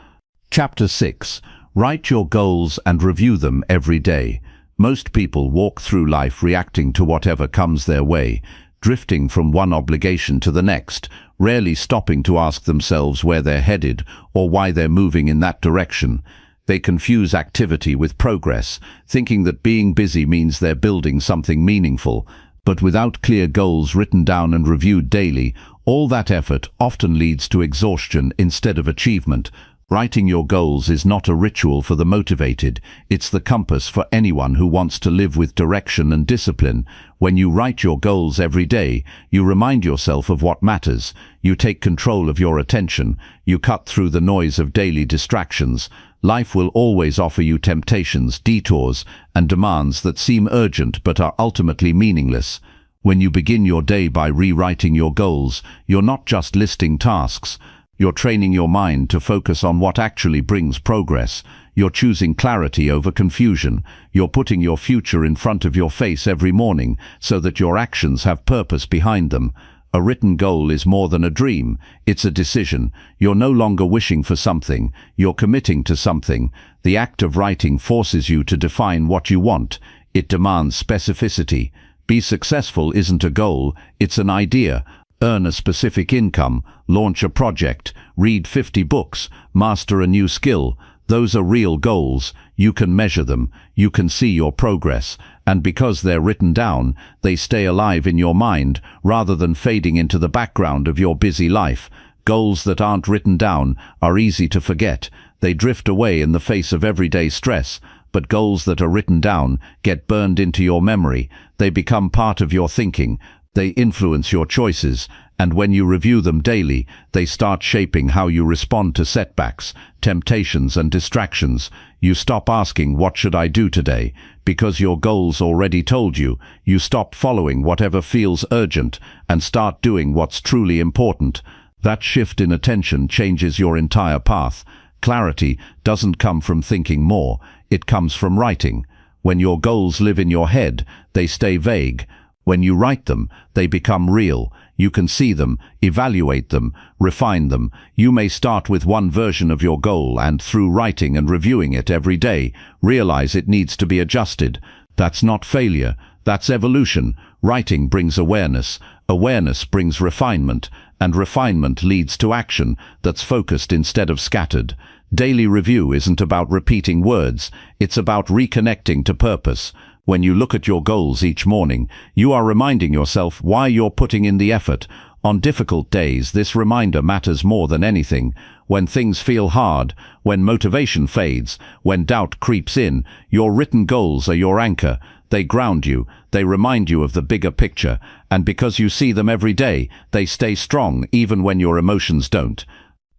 Chapter 6. Write your goals and review them every day. Most people walk through life reacting to whatever comes their way, drifting from one obligation to the next, rarely stopping to ask themselves where they're headed or why they're moving in that direction. They confuse activity with progress, thinking that being busy means they're building something meaningful. But without clear goals written down and reviewed daily, all that effort often leads to exhaustion instead of achievement. Writing your goals is not a ritual for the motivated, it's the compass for anyone who wants to live with direction and discipline. When you write your goals every day, you remind yourself of what matters, you take control of your attention, you cut through the noise of daily distractions. Life will always offer you temptations, detours, and demands that seem urgent but are ultimately meaningless. When you begin your day by rewriting your goals, you're not just listing tasks. You're training your mind to focus on what actually brings progress. You're choosing clarity over confusion. You're putting your future in front of your face every morning so that your actions have purpose behind them. A written goal is more than a dream. It's a decision. You're no longer wishing for something. You're committing to something. The act of writing forces you to define what you want. It demands specificity. Be successful isn't a goal, it's an idea. Earn a specific income, launch a project, read 50 books, master a new skill. Those are real goals. You can measure them. You can see your progress. And because they're written down, they stay alive in your mind rather than fading into the background of your busy life. Goals that aren't written down are easy to forget. They drift away in the face of everyday stress. But goals that are written down get burned into your memory. They become part of your thinking. They influence your choices, and when you review them daily, they start shaping how you respond to setbacks, temptations, and distractions. You stop asking, "What should I do today?" because your goals already told you. You stop following whatever feels urgent and start doing what's truly important. That shift in attention changes your entire path. Clarity doesn't come from thinking more, it comes from writing. When your goals live in your head, they stay vague. When you write them, they become real. You can see them, evaluate them, refine them. You may start with one version of your goal and, through writing and reviewing it every day, realize it needs to be adjusted. That's not failure, that's evolution. Writing brings awareness. Awareness brings refinement, and refinement leads to action that's focused instead of scattered. Daily review isn't about repeating words, it's about reconnecting to purpose. When you look at your goals each morning, you are reminding yourself why you're putting in the effort. On difficult days, this reminder matters more than anything. When things feel hard, when motivation fades, when doubt creeps in, your written goals are your anchor. They ground you, they remind you of the bigger picture, and because you see them every day, they stay strong even when your emotions don't.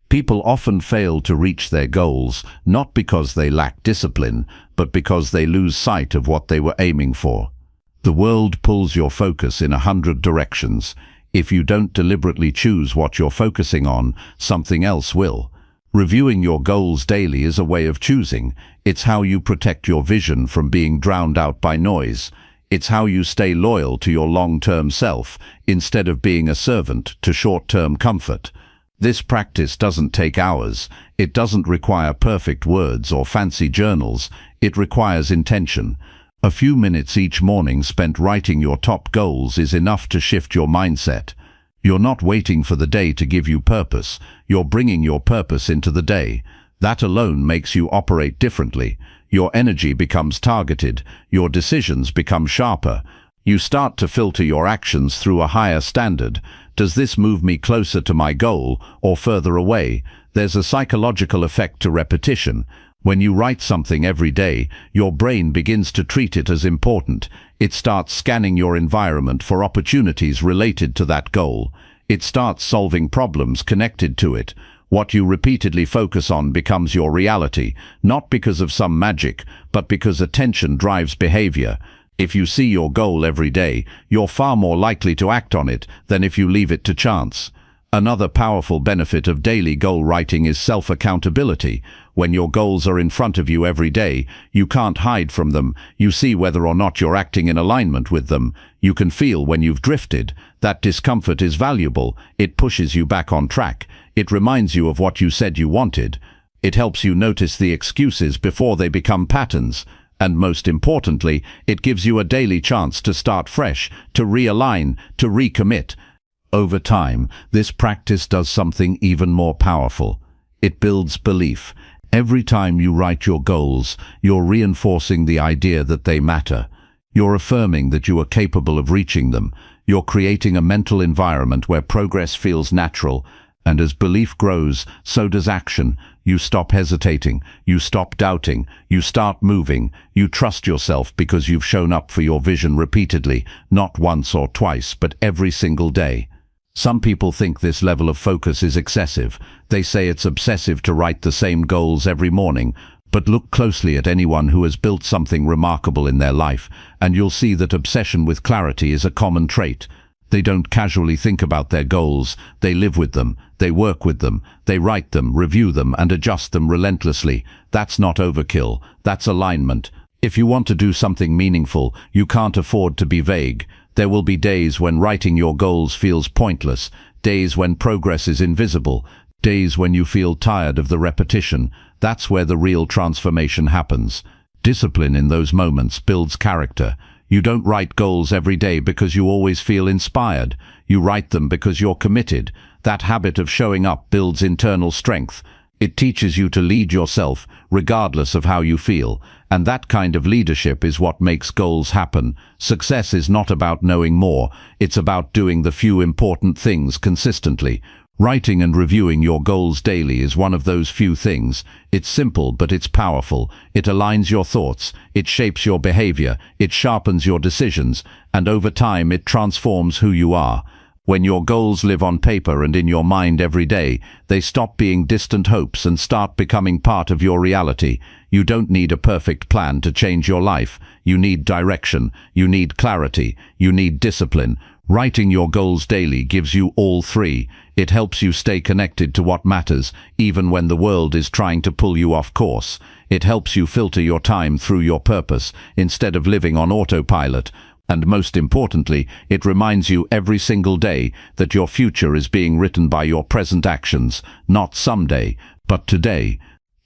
People often fail to reach their goals, not because they lack discipline, but because they lose sight of what they were aiming for. The world pulls your focus in 100 directions. If you don't deliberately choose what you're focusing on, something else will. Reviewing your goals daily is a way of choosing. It's how you protect your vision from being drowned out by noise. It's how you stay loyal to your long-term self, instead of being a servant to short-term comfort. This practice doesn't take hours. It doesn't require perfect words or fancy journals. It requires intention. A few minutes each morning spent writing your top goals is enough to shift your mindset. You're not waiting for the day to give you purpose. You're bringing your purpose into the day. That alone makes you operate differently. Your energy becomes targeted. Your decisions become sharper. You start to filter your actions through a higher standard. Does this move me closer to my goal or further away? There's a psychological effect to repetition. When you write something every day, your brain begins to treat it as important. It starts scanning your environment for opportunities related to that goal. It starts solving problems connected to it. What you repeatedly focus on becomes your reality, not because of some magic, but because attention drives behavior. If you see your goal every day, you're far more likely to act on it than if you leave it to chance. Another powerful benefit of daily goal writing is self-accountability. When your goals are in front of you every day, you can't hide from them. You see whether or not you're acting in alignment with them. You can feel when you've drifted. That discomfort is valuable. It pushes you back on track. It reminds you of what you said you wanted. It helps you notice the excuses before they become patterns. And most importantly, it gives you a daily chance to start fresh, to realign, to recommit. Over time, this practice does something even more powerful. It builds belief. Every time you write your goals, you're reinforcing the idea that they matter. You're affirming that you are capable of reaching them. You're creating a mental environment where progress feels natural. And as belief grows, so does action. You stop hesitating. You stop doubting. You start moving. You trust yourself because you've shown up for your vision repeatedly, not once or twice, but every single day. Some people think this level of focus is excessive. They say it's obsessive to write the same goals every morning. But look closely at anyone who has built something remarkable in their life, and you'll see that obsession with clarity is a common trait. They don't casually think about their goals. They live with them. They work with them. They write them, review them, and adjust them relentlessly. That's not overkill. That's alignment. If you want to do something meaningful, you can't afford to be vague. There will be days when writing your goals feels pointless, days when progress is invisible, days when you feel tired of the repetition. That's where the real transformation happens. Discipline in those moments builds character. You don't write goals every day because you always feel inspired. You write them because you're committed. That habit of showing up builds internal strength. It teaches you to lead yourself, regardless of how you feel. And that kind of leadership is what makes goals happen. Success is not about knowing more. It's about doing the few important things consistently. Writing and reviewing your goals daily is one of those few things. It's simple, but it's powerful. It aligns your thoughts. It shapes your behavior. It sharpens your decisions. And over time, it transforms who you are. When your goals live on paper and in your mind every day, they stop being distant hopes and start becoming part of your reality. You don't need a perfect plan to change your life. You need direction. You need clarity. You need discipline. Writing your goals daily gives you all three. It helps you stay connected to what matters, even when the world is trying to pull you off course. It helps you filter your time through your purpose, instead of living on autopilot. And most importantly, it reminds you every single day that your future is being written by your present actions, not someday, but today.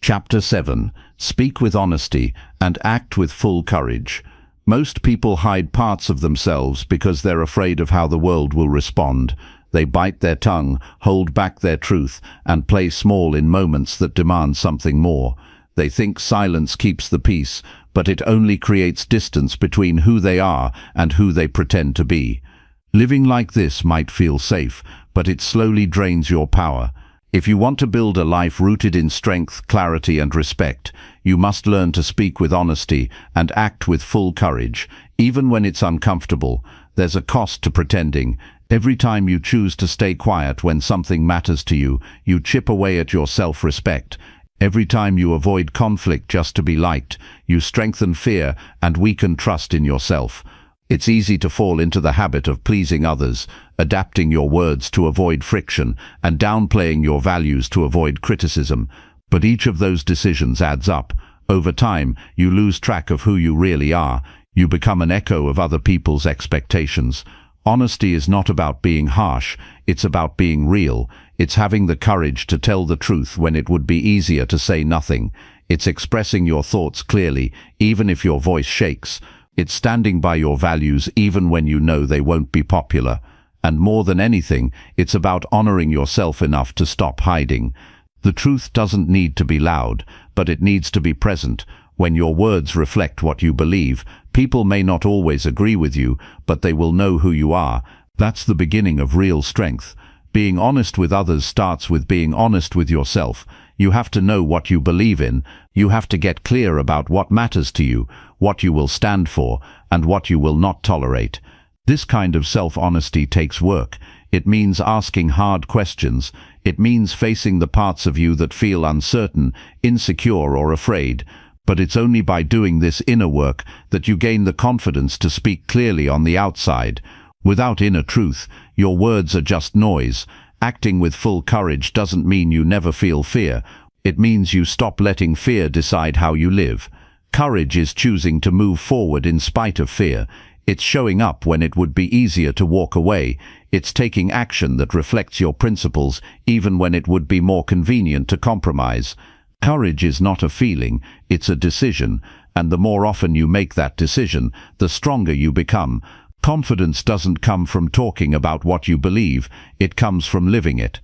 Chapter 7. Speak with honesty and act with full courage. Most people hide parts of themselves because they're afraid of how the world will respond. They bite their tongue, hold back their truth, and play small in moments that demand something more. They think silence keeps the peace, but it only creates distance between who they are and who they pretend to be. Living like this might feel safe, but it slowly drains your power. If you want to build a life rooted in strength, clarity, and respect, you must learn to speak with honesty and act with full courage, even when it's uncomfortable. There's a cost to pretending. Every time you choose to stay quiet when something matters to you, you chip away at your self-respect. Every time you avoid conflict just to be liked, you strengthen fear and weaken trust in yourself. It's easy to fall into the habit of pleasing others, adapting your words to avoid friction, and downplaying your values to avoid criticism. But each of those decisions adds up. Over time, you lose track of who you really are. You become an echo of other people's expectations. Honesty is not about being harsh, it's about being real. It's having the courage to tell the truth when it would be easier to say nothing. It's expressing your thoughts clearly, even if your voice shakes. It's standing by your values even when you know they won't be popular. And more than anything, it's about honoring yourself enough to stop hiding. The truth doesn't need to be loud, but it needs to be present. When your words reflect what you believe, people may not always agree with you, but they will know who you are. That's the beginning of real strength. Being honest with others starts with being honest with yourself. You have to know what you believe in. You have to get clear about what matters to you, what you will stand for, and what you will not tolerate. This kind of self-honesty takes work. It means asking hard questions. It means facing the parts of you that feel uncertain, insecure, or afraid. But it's only by doing this inner work that you gain the confidence to speak clearly on the outside. Without inner truth, your words are just noise. Acting with full courage doesn't mean you never feel fear. It means you stop letting fear decide how you live. Courage is choosing to move forward in spite of fear. It's showing up when it would be easier to walk away. It's taking action that reflects your principles, even when it would be more convenient to compromise. Courage is not a feeling, it's a decision, and the more often you make that decision, the stronger you become. Confidence doesn't come from talking about what you believe, it comes from living it.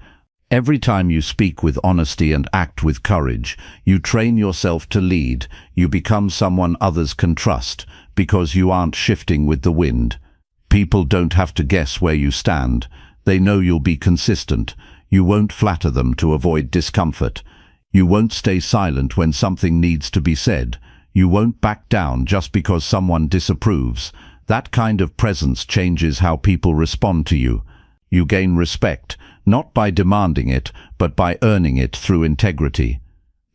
Every time you speak with honesty and act with courage, you train yourself to lead. You become someone others can trust, because you aren't shifting with the wind. People don't have to guess where you stand. They know you'll be consistent. You won't flatter them to avoid discomfort. You won't stay silent when something needs to be said. You won't back down just because someone disapproves. That kind of presence changes how people respond to you. You gain respect, not by demanding it, but by earning it through integrity.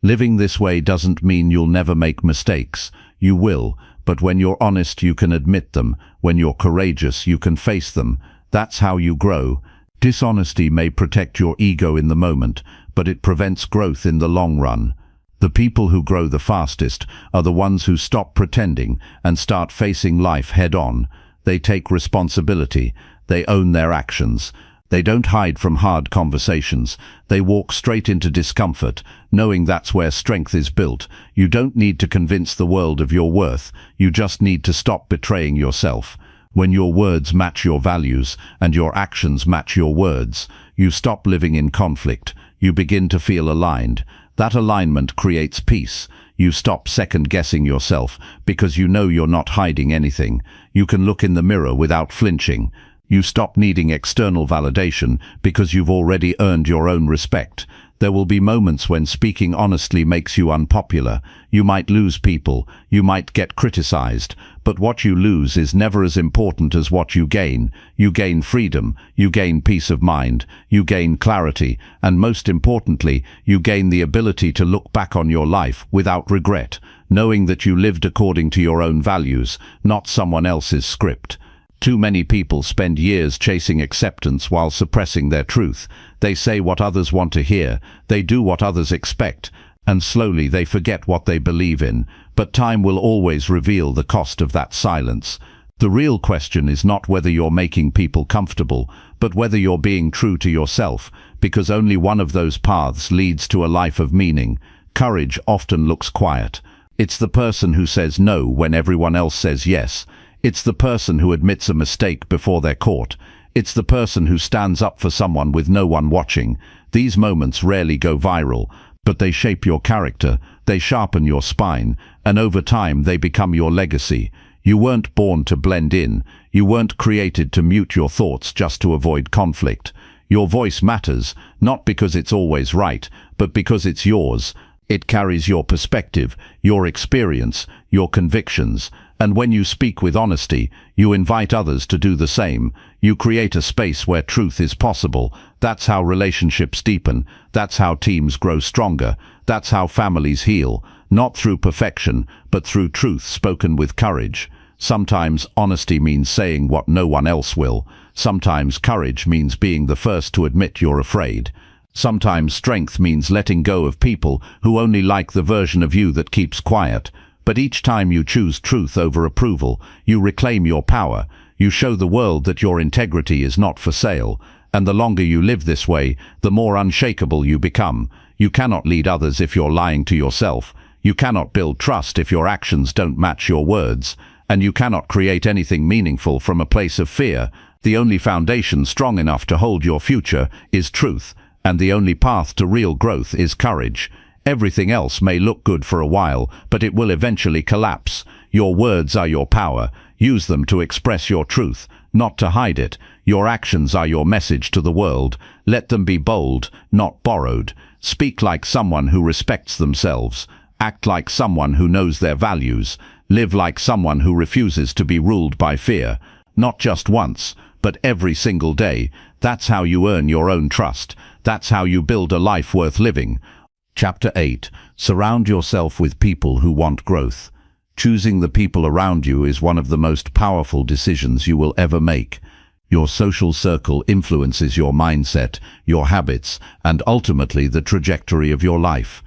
Living this way doesn't mean you'll never make mistakes. You will, but when you're honest, you can admit them. When you're courageous, you can face them. That's how you grow. Dishonesty may protect your ego in the moment, but it prevents growth in the long run. The people who grow the fastest are the ones who stop pretending and start facing life head-on. They take responsibility. They own their actions. They don't hide from hard conversations. They walk straight into discomfort, knowing that's where strength is built. You don't need to convince the world of your worth. You just need to stop betraying yourself. When your words match your values and your actions match your words, you stop living in conflict. You begin to feel aligned. That alignment creates peace. You stop second-guessing yourself because you know you're not hiding anything. You can look in the mirror without flinching. You stop needing external validation because you've already earned your own respect. There will be moments when speaking honestly makes you unpopular. You might lose people. You might get criticized. But what you lose is never as important as what you gain. You gain freedom. You gain peace of mind. You gain clarity. And most importantly, you gain the ability to look back on your life without regret, knowing that you lived according to your own values, not someone else's script. Too many people spend years chasing acceptance while suppressing their truth. They say what others want to hear. They do what others expect. And slowly they forget what they believe in. But time will always reveal the cost of that silence. The real question is not whether you're making people comfortable, but whether you're being true to yourself, because only one of those paths leads to a life of meaning. Courage often looks quiet. It's the person who says no when everyone else says yes. It's the person who admits a mistake before they're caught. It's the person who stands up for someone with no one watching. These moments rarely go viral, but they shape your character, they sharpen your spine, and over time they become your legacy. You weren't born to blend in. You weren't created to mute your thoughts just to avoid conflict. Your voice matters, not because it's always right, but because it's yours. It carries your perspective, your experience, your convictions. And when you speak with honesty, you invite others to do the same. You create a space where truth is possible. That's how relationships deepen. That's how teams grow stronger. That's how families heal. Not through perfection, but through truth spoken with courage. Sometimes honesty means saying what no one else will. Sometimes courage means being the first to admit you're afraid. Sometimes strength means letting go of people who only like the version of you that keeps quiet. But each time you choose truth over approval, you reclaim your power. You show the world that your integrity is not for sale. And the longer you live this way, the more unshakable you become. You cannot lead others if you're lying to yourself. You cannot build trust if your actions don't match your words. And you cannot create anything meaningful from a place of fear. The only foundation strong enough to hold your future is truth. And the only path to real growth is courage. Everything else may look good for a while, but it will eventually collapse. Your words are your power. Use them to express your truth, not to hide it. Your actions are your message to the world. Let them be bold, not borrowed. Speak like someone who respects themselves. Act like someone who knows their values. Live like someone who refuses to be ruled by fear. Not just once, but every single day. That's how you earn your own trust. That's how you build a life worth living. Chapter 8. Surround yourself with people who want growth. Choosing the people around you is one of the most powerful decisions you will ever make. Your social circle influences your mindset, your habits, and ultimately the trajectory of your life.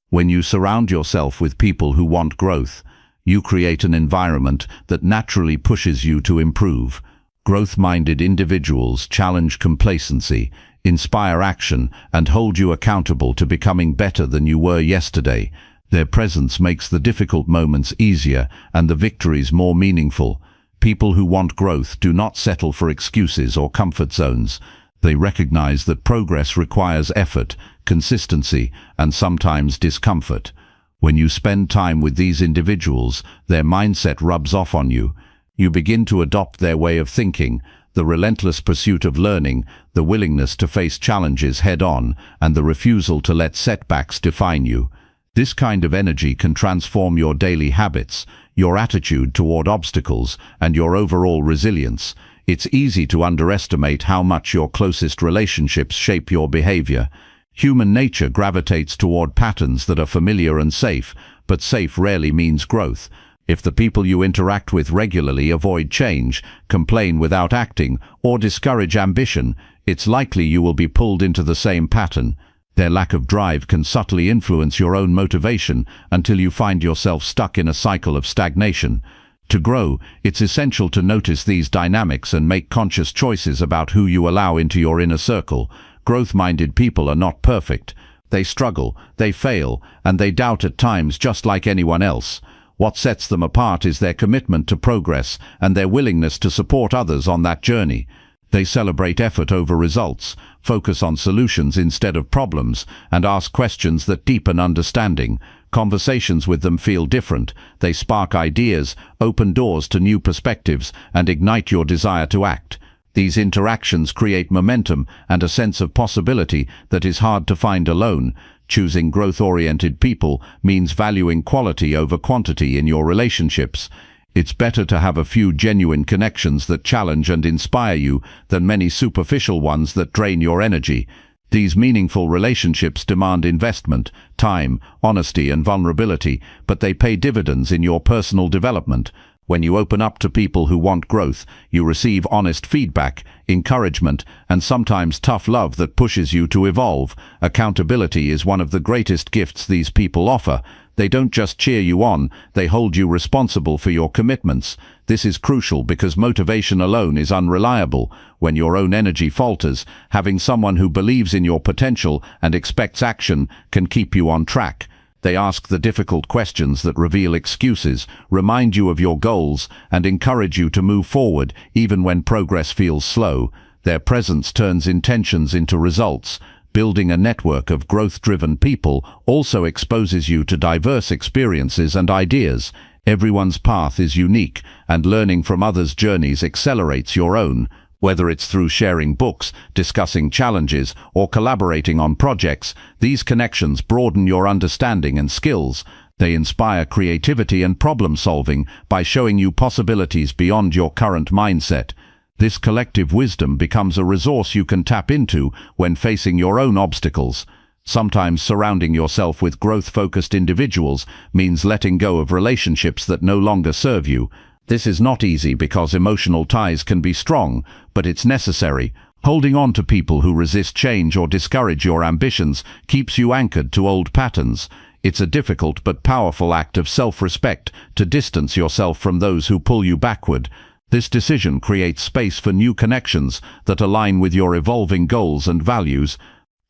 When you surround yourself with people who want growth, you create an environment that naturally pushes you to improve. Growth-minded individuals challenge complacency, inspire action, and hold you accountable to becoming better than you were yesterday. Their presence makes the difficult moments easier and the victories more meaningful. People who want growth do not settle for excuses or comfort zones. They recognize that progress requires effort, consistency, and sometimes discomfort. When you spend time with these individuals, their mindset rubs off on you. You begin to adopt their way of thinking, the relentless pursuit of learning, the willingness to face challenges head-on, and the refusal to let setbacks define you. This kind of energy can transform your daily habits, your attitude toward obstacles, and your overall resilience. It's easy to underestimate how much your closest relationships shape your behavior. Human nature gravitates toward patterns that are familiar and safe, but safe rarely means growth. If the people you interact with regularly avoid change, complain without acting, or discourage ambition, it's likely you will be pulled into the same pattern. Their lack of drive can subtly influence your own motivation until you find yourself stuck in a cycle of stagnation. To grow, it's essential to notice these dynamics and make conscious choices about who you allow into your inner circle. Growth-minded people are not perfect. They struggle, they fail, and they doubt at times just like anyone else. What sets them apart is their commitment to progress and their willingness to support others on that journey. They celebrate effort over results, focus on solutions instead of problems, and ask questions that deepen understanding. Conversations with them feel different. They spark ideas, open doors to new perspectives, and ignite your desire to act. These interactions create momentum and a sense of possibility that is hard to find alone. Choosing growth-oriented people means valuing quality over quantity in your relationships. It's better to have a few genuine connections that challenge and inspire you than many superficial ones that drain your energy. These meaningful relationships demand investment, time, honesty, and vulnerability, but they pay dividends in your personal development. When you open up to people who want growth, you receive honest feedback, encouragement, and sometimes tough love that pushes you to evolve. Accountability is one of the greatest gifts these people offer. They don't just cheer you on, they hold you responsible for your commitments. This is crucial because motivation alone is unreliable. When your own energy falters, having someone who believes in your potential and expects action can keep you on track. They ask the difficult questions that reveal excuses, remind you of your goals, and encourage you to move forward even when progress feels slow. Their presence turns intentions into results. Building a network of growth-driven people also exposes you to diverse experiences and ideas. Everyone's path is unique, and learning from others' journeys accelerates your own. Whether it's through sharing books, discussing challenges, or collaborating on projects, these connections broaden your understanding and skills. They inspire creativity and problem-solving by showing you possibilities beyond your current mindset. This collective wisdom becomes a resource you can tap into when facing your own obstacles. Sometimes surrounding yourself with growth-focused individuals means letting go of relationships that no longer serve you. This is not easy because emotional ties can be strong, but it's necessary. Holding on to people who resist change or discourage your ambitions keeps you anchored to old patterns. It's a difficult but powerful act of self-respect to distance yourself from those who pull you backward. This decision creates space for new connections that align with your evolving goals and values.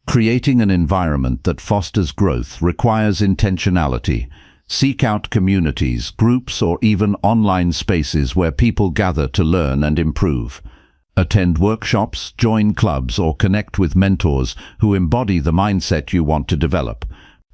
Creating an environment that fosters growth requires intentionality. Seek out communities, groups, or even online spaces where people gather to learn and improve. Attend workshops, join clubs, or connect with mentors who embody the mindset you want to develop.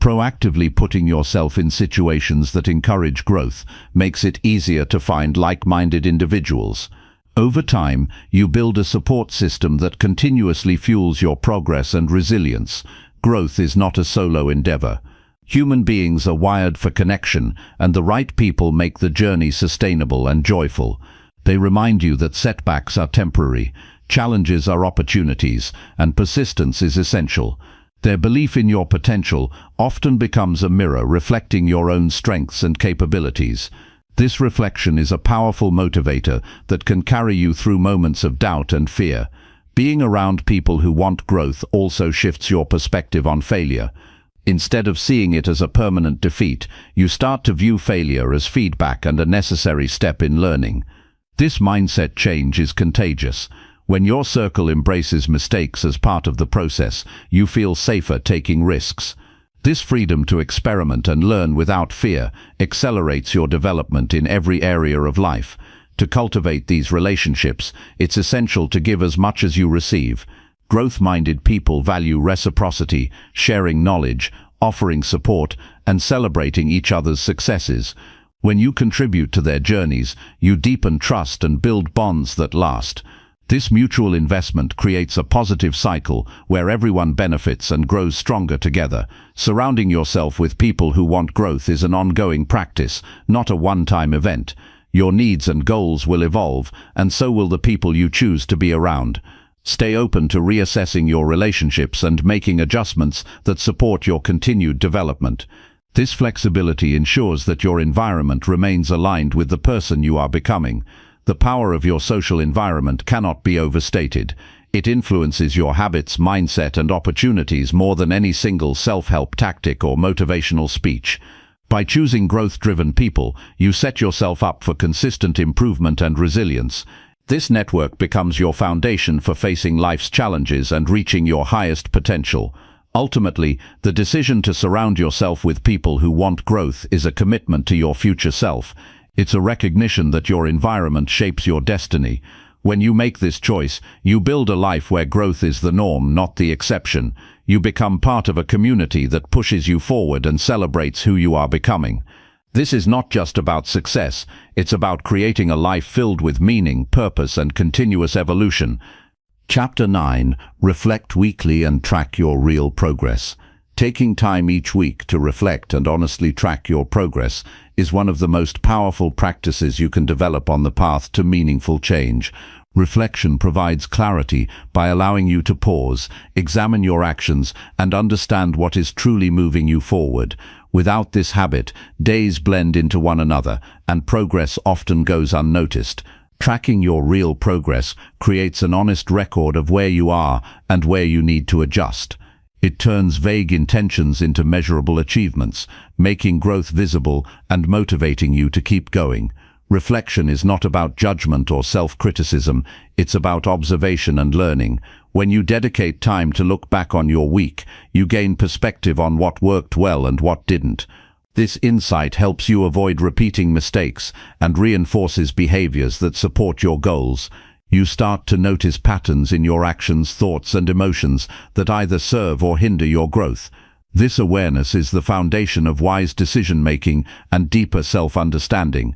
Proactively putting yourself in situations that encourage growth makes it easier to find like-minded individuals. Over time, you build a support system that continuously fuels your progress and resilience. Growth is not a solo endeavor. Human beings are wired for connection, and the right people make the journey sustainable and joyful. They remind you that setbacks are temporary, challenges are opportunities, and persistence is essential. Their belief in your potential often becomes a mirror reflecting your own strengths and capabilities. This reflection is a powerful motivator that can carry you through moments of doubt and fear. Being around people who want growth also shifts your perspective on failure. Instead of seeing it as a permanent defeat, you start to view failure as feedback and a necessary step in learning. This mindset change is contagious. When your circle embraces mistakes as part of the process, you feel safer taking risks. This freedom to experiment and learn without fear accelerates your development in every area of life. To cultivate these relationships, it's essential to give as much as you receive. Growth-minded people value reciprocity, sharing knowledge, offering support, and celebrating each other's successes. When you contribute to their journeys, you deepen trust and build bonds that last. This mutual investment creates a positive cycle where everyone benefits and grows stronger together. Surrounding yourself with people who want growth is an ongoing practice, not a one-time event. Your needs and goals will evolve, and so will the people you choose to be around. Stay open to reassessing your relationships and making adjustments that support your continued development. This flexibility ensures that your environment remains aligned with the person you are becoming. The power of your social environment cannot be overstated. It influences your habits, mindset, and opportunities more than any single self-help tactic or motivational speech. By choosing growth-driven people, you set yourself up for consistent improvement and resilience. This network becomes your foundation for facing life's challenges and reaching your highest potential. Ultimately, the decision to surround yourself with people who want growth is a commitment to your future self. It's a recognition that your environment shapes your destiny. When you make this choice, you build a life where growth is the norm, not the exception. You become part of a community that pushes you forward and celebrates who you are becoming. This is not just about success, it's about creating a life filled with meaning, purpose, and continuous evolution. Chapter 9. Reflect weekly and track your real progress. Taking time each week to reflect and honestly track your progress is one of the most powerful practices you can develop on the path to meaningful change. Reflection provides clarity by allowing you to pause, examine your actions, and understand what is truly moving you forward. Without this habit, days blend into one another, and progress often goes unnoticed. Tracking your real progress creates an honest record of where you are and where you need to adjust. It turns vague intentions into measurable achievements, making growth visible and motivating you to keep going. Reflection is not about judgment or self-criticism, it's about observation and learning. When you dedicate time to look back on your week, you gain perspective on what worked well and what didn't. This insight helps you avoid repeating mistakes and reinforces behaviors that support your goals. You start to notice patterns in your actions, thoughts, and emotions that either serve or hinder your growth. This awareness is the foundation of wise decision-making and deeper self-understanding.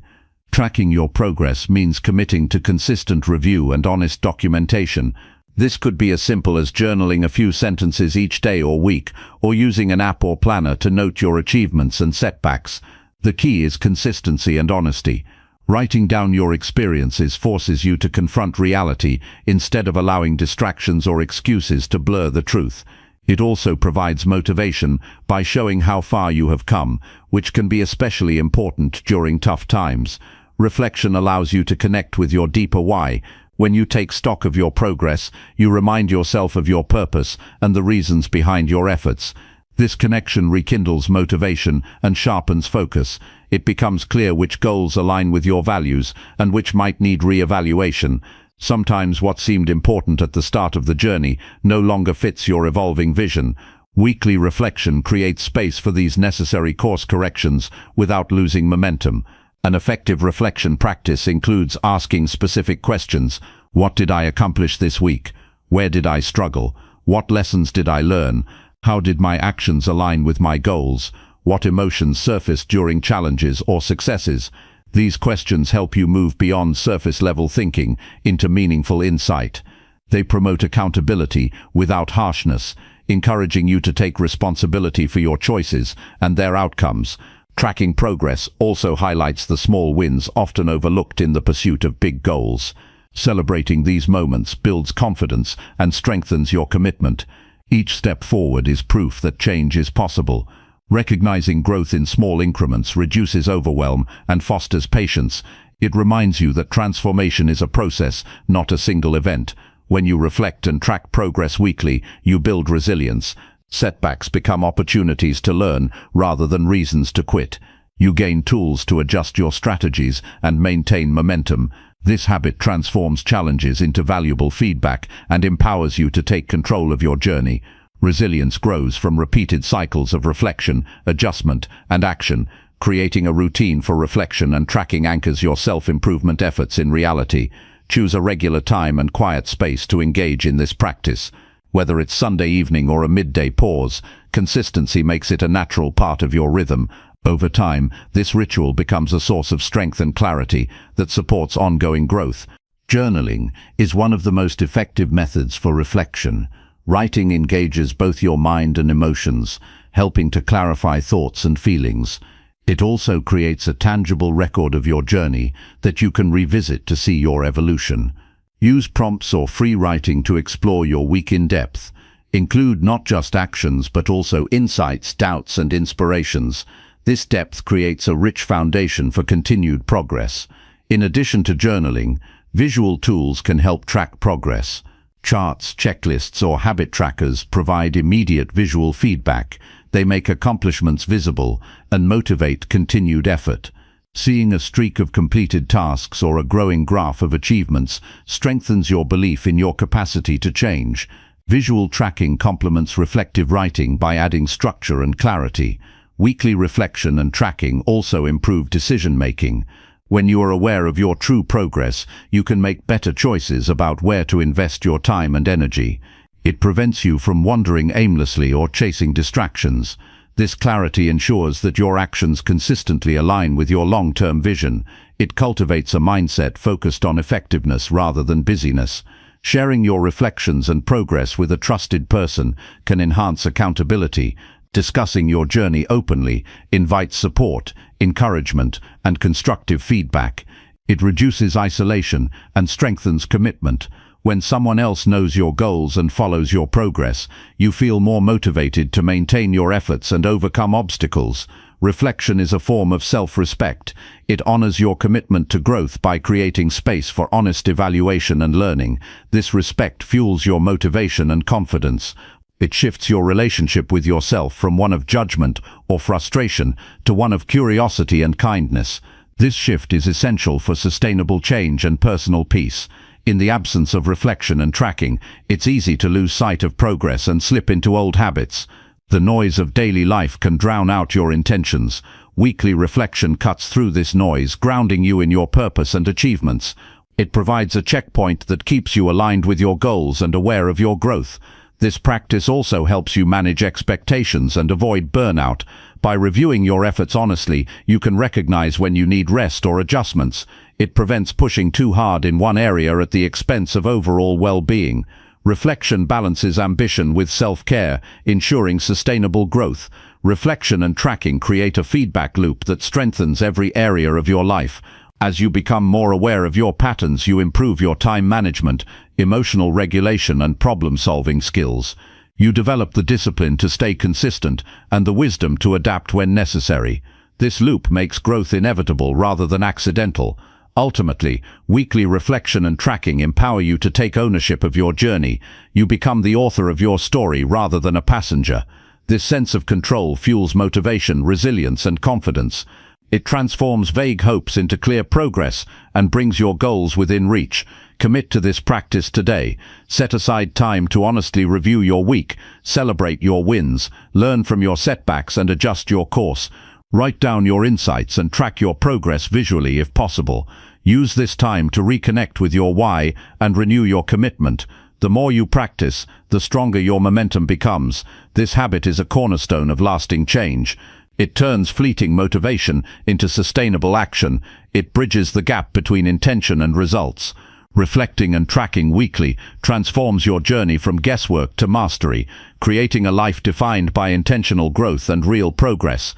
Tracking your progress means committing to consistent review and honest documentation. This could be as simple as journaling a few sentences each day or week, or using an app or planner to note your achievements and setbacks. The key is consistency and honesty. Writing down your experiences forces you to confront reality instead of allowing distractions or excuses to blur the truth. It also provides motivation by showing how far you have come, which can be especially important during tough times. Reflection allows you to connect with your deeper why. When you take stock of your progress, you remind yourself of your purpose and the reasons behind your efforts. This connection rekindles motivation and sharpens focus. It becomes clear which goals align with your values and which might need re-evaluation. Sometimes what seemed important at the start of the journey no longer fits your evolving vision. Weekly reflection creates space for these necessary course corrections without losing momentum. An effective reflection practice includes asking specific questions. What did I accomplish this week? Where did I struggle? What lessons did I learn? How did my actions align with my goals? What emotions surfaced during challenges or successes? These questions help you move beyond surface-level thinking into meaningful insight. They promote accountability without harshness, encouraging you to take responsibility for your choices and their outcomes. Tracking progress also highlights the small wins often overlooked in the pursuit of big goals. Celebrating these moments builds confidence and strengthens your commitment. Each step forward is proof that change is possible. Recognizing growth in small increments reduces overwhelm and fosters patience. It reminds you that transformation is a process, not a single event. When you reflect and track progress weekly, you build resilience. Setbacks become opportunities to learn rather than reasons to quit. You gain tools to adjust your strategies and maintain momentum. This habit transforms challenges into valuable feedback and empowers you to take control of your journey. Resilience grows from repeated cycles of reflection, adjustment, and action. Creating a routine for reflection and tracking anchors your self-improvement efforts in reality. Choose a regular time and quiet space to engage in this practice. Whether it's Sunday evening or a midday pause, consistency makes it a natural part of your rhythm. Over time, this ritual becomes a source of strength and clarity that supports ongoing growth. Journaling is one of the most effective methods for reflection. Writing engages both your mind and emotions, helping to clarify thoughts and feelings. It also creates a tangible record of your journey that you can revisit to see your evolution. Use prompts or free writing to explore your week in depth. Include not just actions but also insights, doubts, and inspirations. This depth creates a rich foundation for continued progress. In addition to journaling, visual tools can help track progress. Charts, checklists, or habit trackers provide immediate visual feedback. They make accomplishments visible and motivate continued effort. Seeing a streak of completed tasks or a growing graph of achievements strengthens your belief in your capacity to change. Visual tracking complements reflective writing by adding structure and clarity. Weekly reflection and tracking also improve decision-making. When you are aware of your true progress, you can make better choices about where to invest your time and energy. It prevents you from wandering aimlessly or chasing distractions. This clarity ensures that your actions consistently align with your long-term vision. It cultivates a mindset focused on effectiveness rather than busyness. Sharing your reflections and progress with a trusted person can enhance accountability. Discussing your journey openly invites support, encouragement, and constructive feedback. It reduces isolation and strengthens commitment. When someone else knows your goals and follows your progress, you feel more motivated to maintain your efforts and overcome obstacles. Reflection is a form of self-respect. It honors your commitment to growth by creating space for honest evaluation and learning. This respect fuels your motivation and confidence. It shifts your relationship with yourself from one of judgment or frustration to one of curiosity and kindness. This shift is essential for sustainable change and personal peace. In the absence of reflection and tracking, it's easy to lose sight of progress and slip into old habits. The noise of daily life can drown out your intentions. Weekly reflection cuts through this noise, grounding you in your purpose and achievements. It provides a checkpoint that keeps you aligned with your goals and aware of your growth. This practice also helps you manage expectations and avoid burnout. By reviewing your efforts honestly, you can recognize when you need rest or adjustments. It prevents pushing too hard in one area at the expense of overall well-being. Reflection balances ambition with self-care, ensuring sustainable growth. Reflection and tracking create a feedback loop that strengthens every area of your life. As you become more aware of your patterns, you improve your time management, emotional regulation, and problem-solving skills. You develop the discipline to stay consistent and the wisdom to adapt when necessary. This loop makes growth inevitable rather than accidental. Ultimately, weekly reflection and tracking empower you to take ownership of your journey. You become the author of your story rather than a passenger. This sense of control fuels motivation, resilience, and confidence. It transforms vague hopes into clear progress and brings your goals within reach. Commit to this practice today. Set aside time to honestly review your week, celebrate your wins, learn from your setbacks, and adjust your course. Write down your insights and track your progress visually if possible. Use this time to reconnect with your why and renew your commitment. The more you practice, the stronger your momentum becomes. This habit is a cornerstone of lasting change. It turns fleeting motivation into sustainable action. It bridges the gap between intention and results. Reflecting and tracking weekly transforms your journey from guesswork to mastery, creating a life defined by intentional growth and real progress.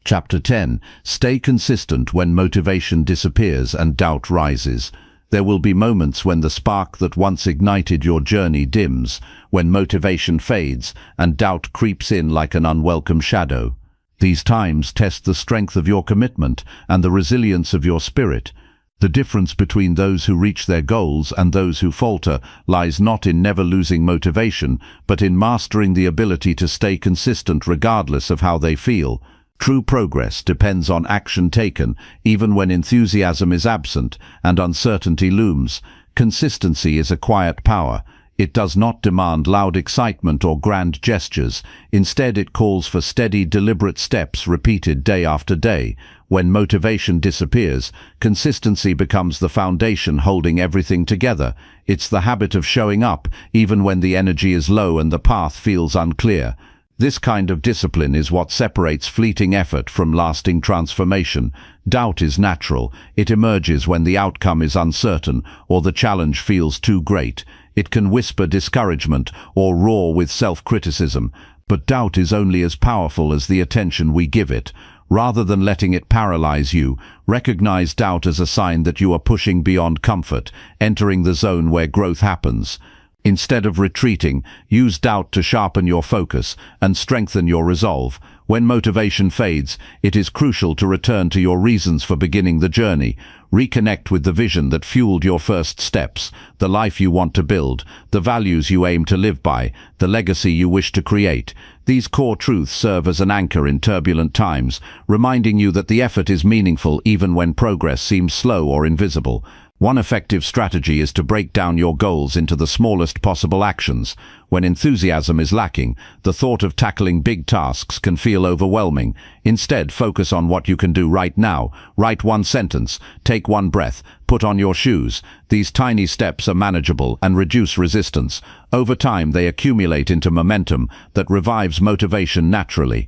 Chapter 10. Stay consistent when motivation disappears and doubt rises. There will be moments when the spark that once ignited your journey dims, when motivation fades and doubt creeps in like an unwelcome shadow. These times test the strength of your commitment and the resilience of your spirit. The difference between those who reach their goals and those who falter lies not in never losing motivation, but in mastering the ability to stay consistent regardless of how they feel. True progress depends on action taken, even when enthusiasm is absent and uncertainty looms. Consistency is a quiet power. It does not demand loud excitement or grand gestures. Instead, it calls for steady, deliberate steps repeated day after day. When motivation disappears, consistency becomes the foundation holding everything together. It's the habit of showing up, even when the energy is low and the path feels unclear. This kind of discipline is what separates fleeting effort from lasting transformation. Doubt is natural. It emerges when the outcome is uncertain or the challenge feels too great. It can whisper discouragement or roar with self-criticism, but doubt is only as powerful as the attention we give it. Rather than letting it paralyze you, recognize doubt as a sign that you are pushing beyond comfort, entering the zone where growth happens. Instead of retreating, use doubt to sharpen your focus and strengthen your resolve. When motivation fades, it is crucial to return to your reasons for beginning the journey. Reconnect with the vision that fueled your first steps, the life you want to build, the values you aim to live by, the legacy you wish to create. These core truths serve as an anchor in turbulent times, reminding you that the effort is meaningful even when progress seems slow or invisible. One effective strategy is to break down your goals into the smallest possible actions. When enthusiasm is lacking, the thought of tackling big tasks can feel overwhelming. Instead, focus on what you can do right now. Write one sentence, take one breath, put on your shoes. These tiny steps are manageable and reduce resistance. Over time, they accumulate into momentum that revives motivation naturally.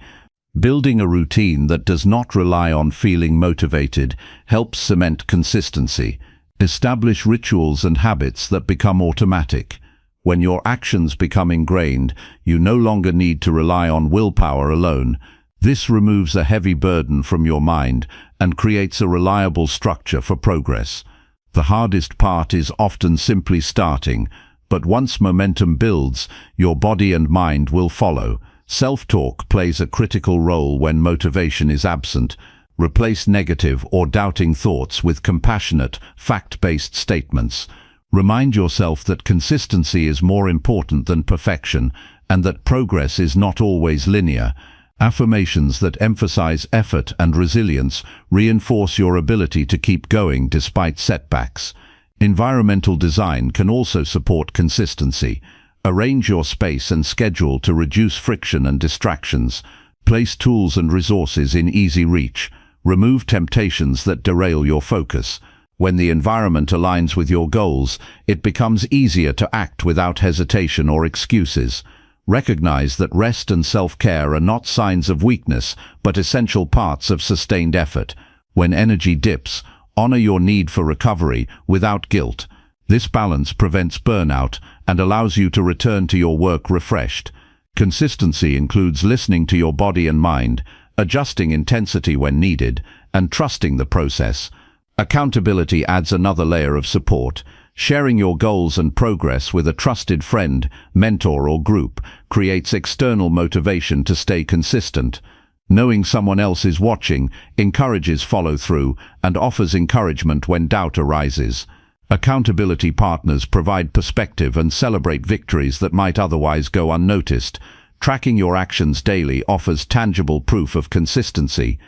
Building a routine that does not rely on feeling motivated helps cement consistency. Establish rituals and habits that become automatic. When your actions become ingrained, you no longer need to rely on willpower alone. This removes a heavy burden from your mind and creates a reliable structure for progress. The hardest part is often simply starting, but once momentum builds, your body and mind will follow. Self-talk plays a critical role when motivation is absent. Replace negative or doubting thoughts with compassionate, fact-based statements. Remind yourself that consistency is more important than perfection and that progress is not always linear. Affirmations that emphasize effort and resilience reinforce your ability to keep going despite setbacks. Environmental design can also support consistency. Arrange your space and schedule to reduce friction and distractions. Place tools and resources in easy reach. Remove temptations that derail your focus. When the environment aligns with your goals, it becomes easier to act without hesitation or excuses. Recognize that rest and self-care are not signs of weakness, but essential parts of sustained effort. When energy dips, honor your need for recovery without guilt. This balance prevents burnout and allows you to return to your work refreshed. Consistency includes listening to your body and mind, adjusting intensity when needed, and trusting the process. Accountability adds another layer of support. Sharing your goals and progress with a trusted friend, mentor, or group creates external motivation to stay consistent. Knowing someone else is watching encourages follow-through and offers encouragement when doubt arises. Accountability partners provide perspective and celebrate victories that might otherwise go unnoticed. Tracking your actions daily offers tangible proof of consistency.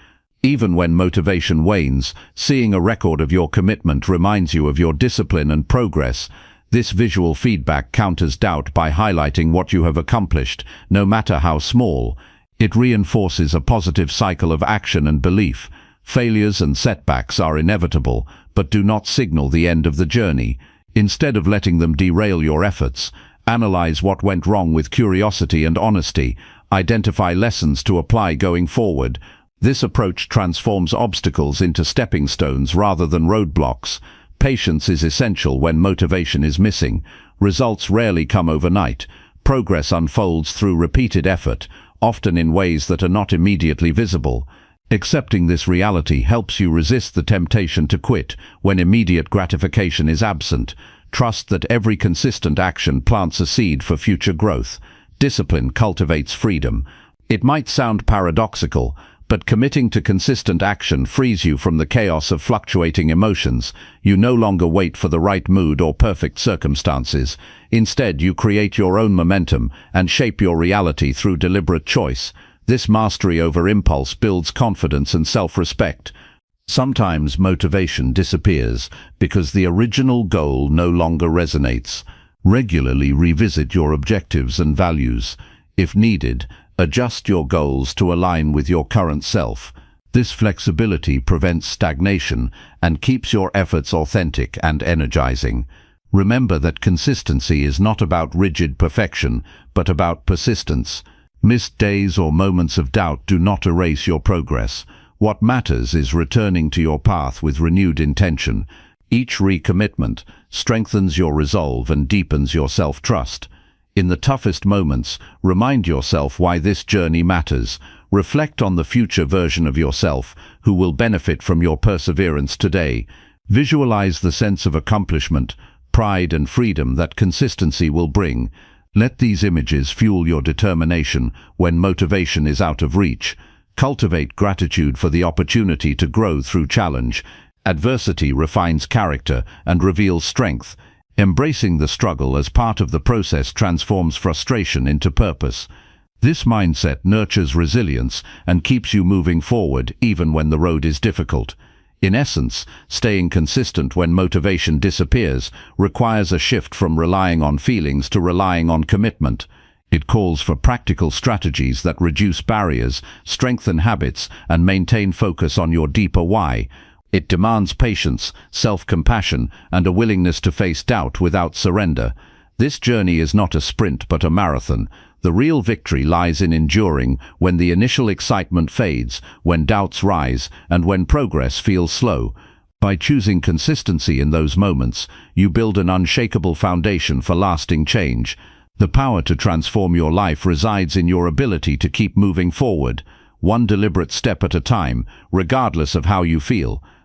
Even when motivation wanes, seeing a record of your commitment reminds you of your discipline and progress. This visual feedback counters doubt by highlighting what you have accomplished, no matter how small. It reinforces a positive cycle of action and belief. Failures and setbacks are inevitable, but do not signal the end of the journey. Instead of letting them derail your efforts, analyze what went wrong with curiosity and honesty. Identify lessons to apply going forward. This approach transforms obstacles into stepping stones rather than roadblocks. Patience is essential when motivation is missing. Results rarely come overnight. Progress unfolds through repeated effort, often in ways that are not immediately visible. Accepting this reality helps you resist the temptation to quit when immediate gratification is absent. Trust that every consistent action plants a seed for future growth. Discipline cultivates freedom. It might sound paradoxical, but committing to consistent action frees you from the chaos of fluctuating emotions. You no longer wait for the right mood or perfect circumstances. Instead, you create your own momentum and shape your reality through deliberate choice. This mastery over impulse builds confidence and self-respect. Sometimes motivation disappears because the original goal no longer resonates. Regularly revisit your objectives and values. If needed, adjust your goals to align with your current self. This flexibility prevents stagnation and keeps your efforts authentic and energizing. Remember that consistency is not about rigid perfection, but about persistence. Missed days or moments of doubt do not erase your progress. What matters is returning to your path with renewed intention. Each recommitment strengthens your resolve and deepens your self-trust. In the toughest moments, remind yourself why this journey matters. Reflect on the future version of yourself who will benefit from your perseverance today. Visualize the sense of accomplishment, pride and freedom that consistency will bring. Let these images fuel your determination when motivation is out of reach. Cultivate gratitude for the opportunity to grow through challenge. Adversity refines character and reveals strength. Embracing the struggle as part of the process transforms frustration into purpose. This mindset nurtures resilience and keeps you moving forward even when the road is difficult. In essence, staying consistent when motivation disappears requires a shift from relying on feelings to relying on commitment. It calls for practical strategies that reduce barriers, strengthen habits, and maintain focus on your deeper why. It demands patience, self-compassion, and a willingness to face doubt without surrender. This journey is not a sprint but a marathon. The real victory lies in enduring when the initial excitement fades, when doubts rise, and when progress feels slow. By choosing consistency in those moments, you build an unshakable foundation for lasting change. The power to transform your life resides in your ability to keep moving forward, one deliberate step at a time, regardless of how you feel.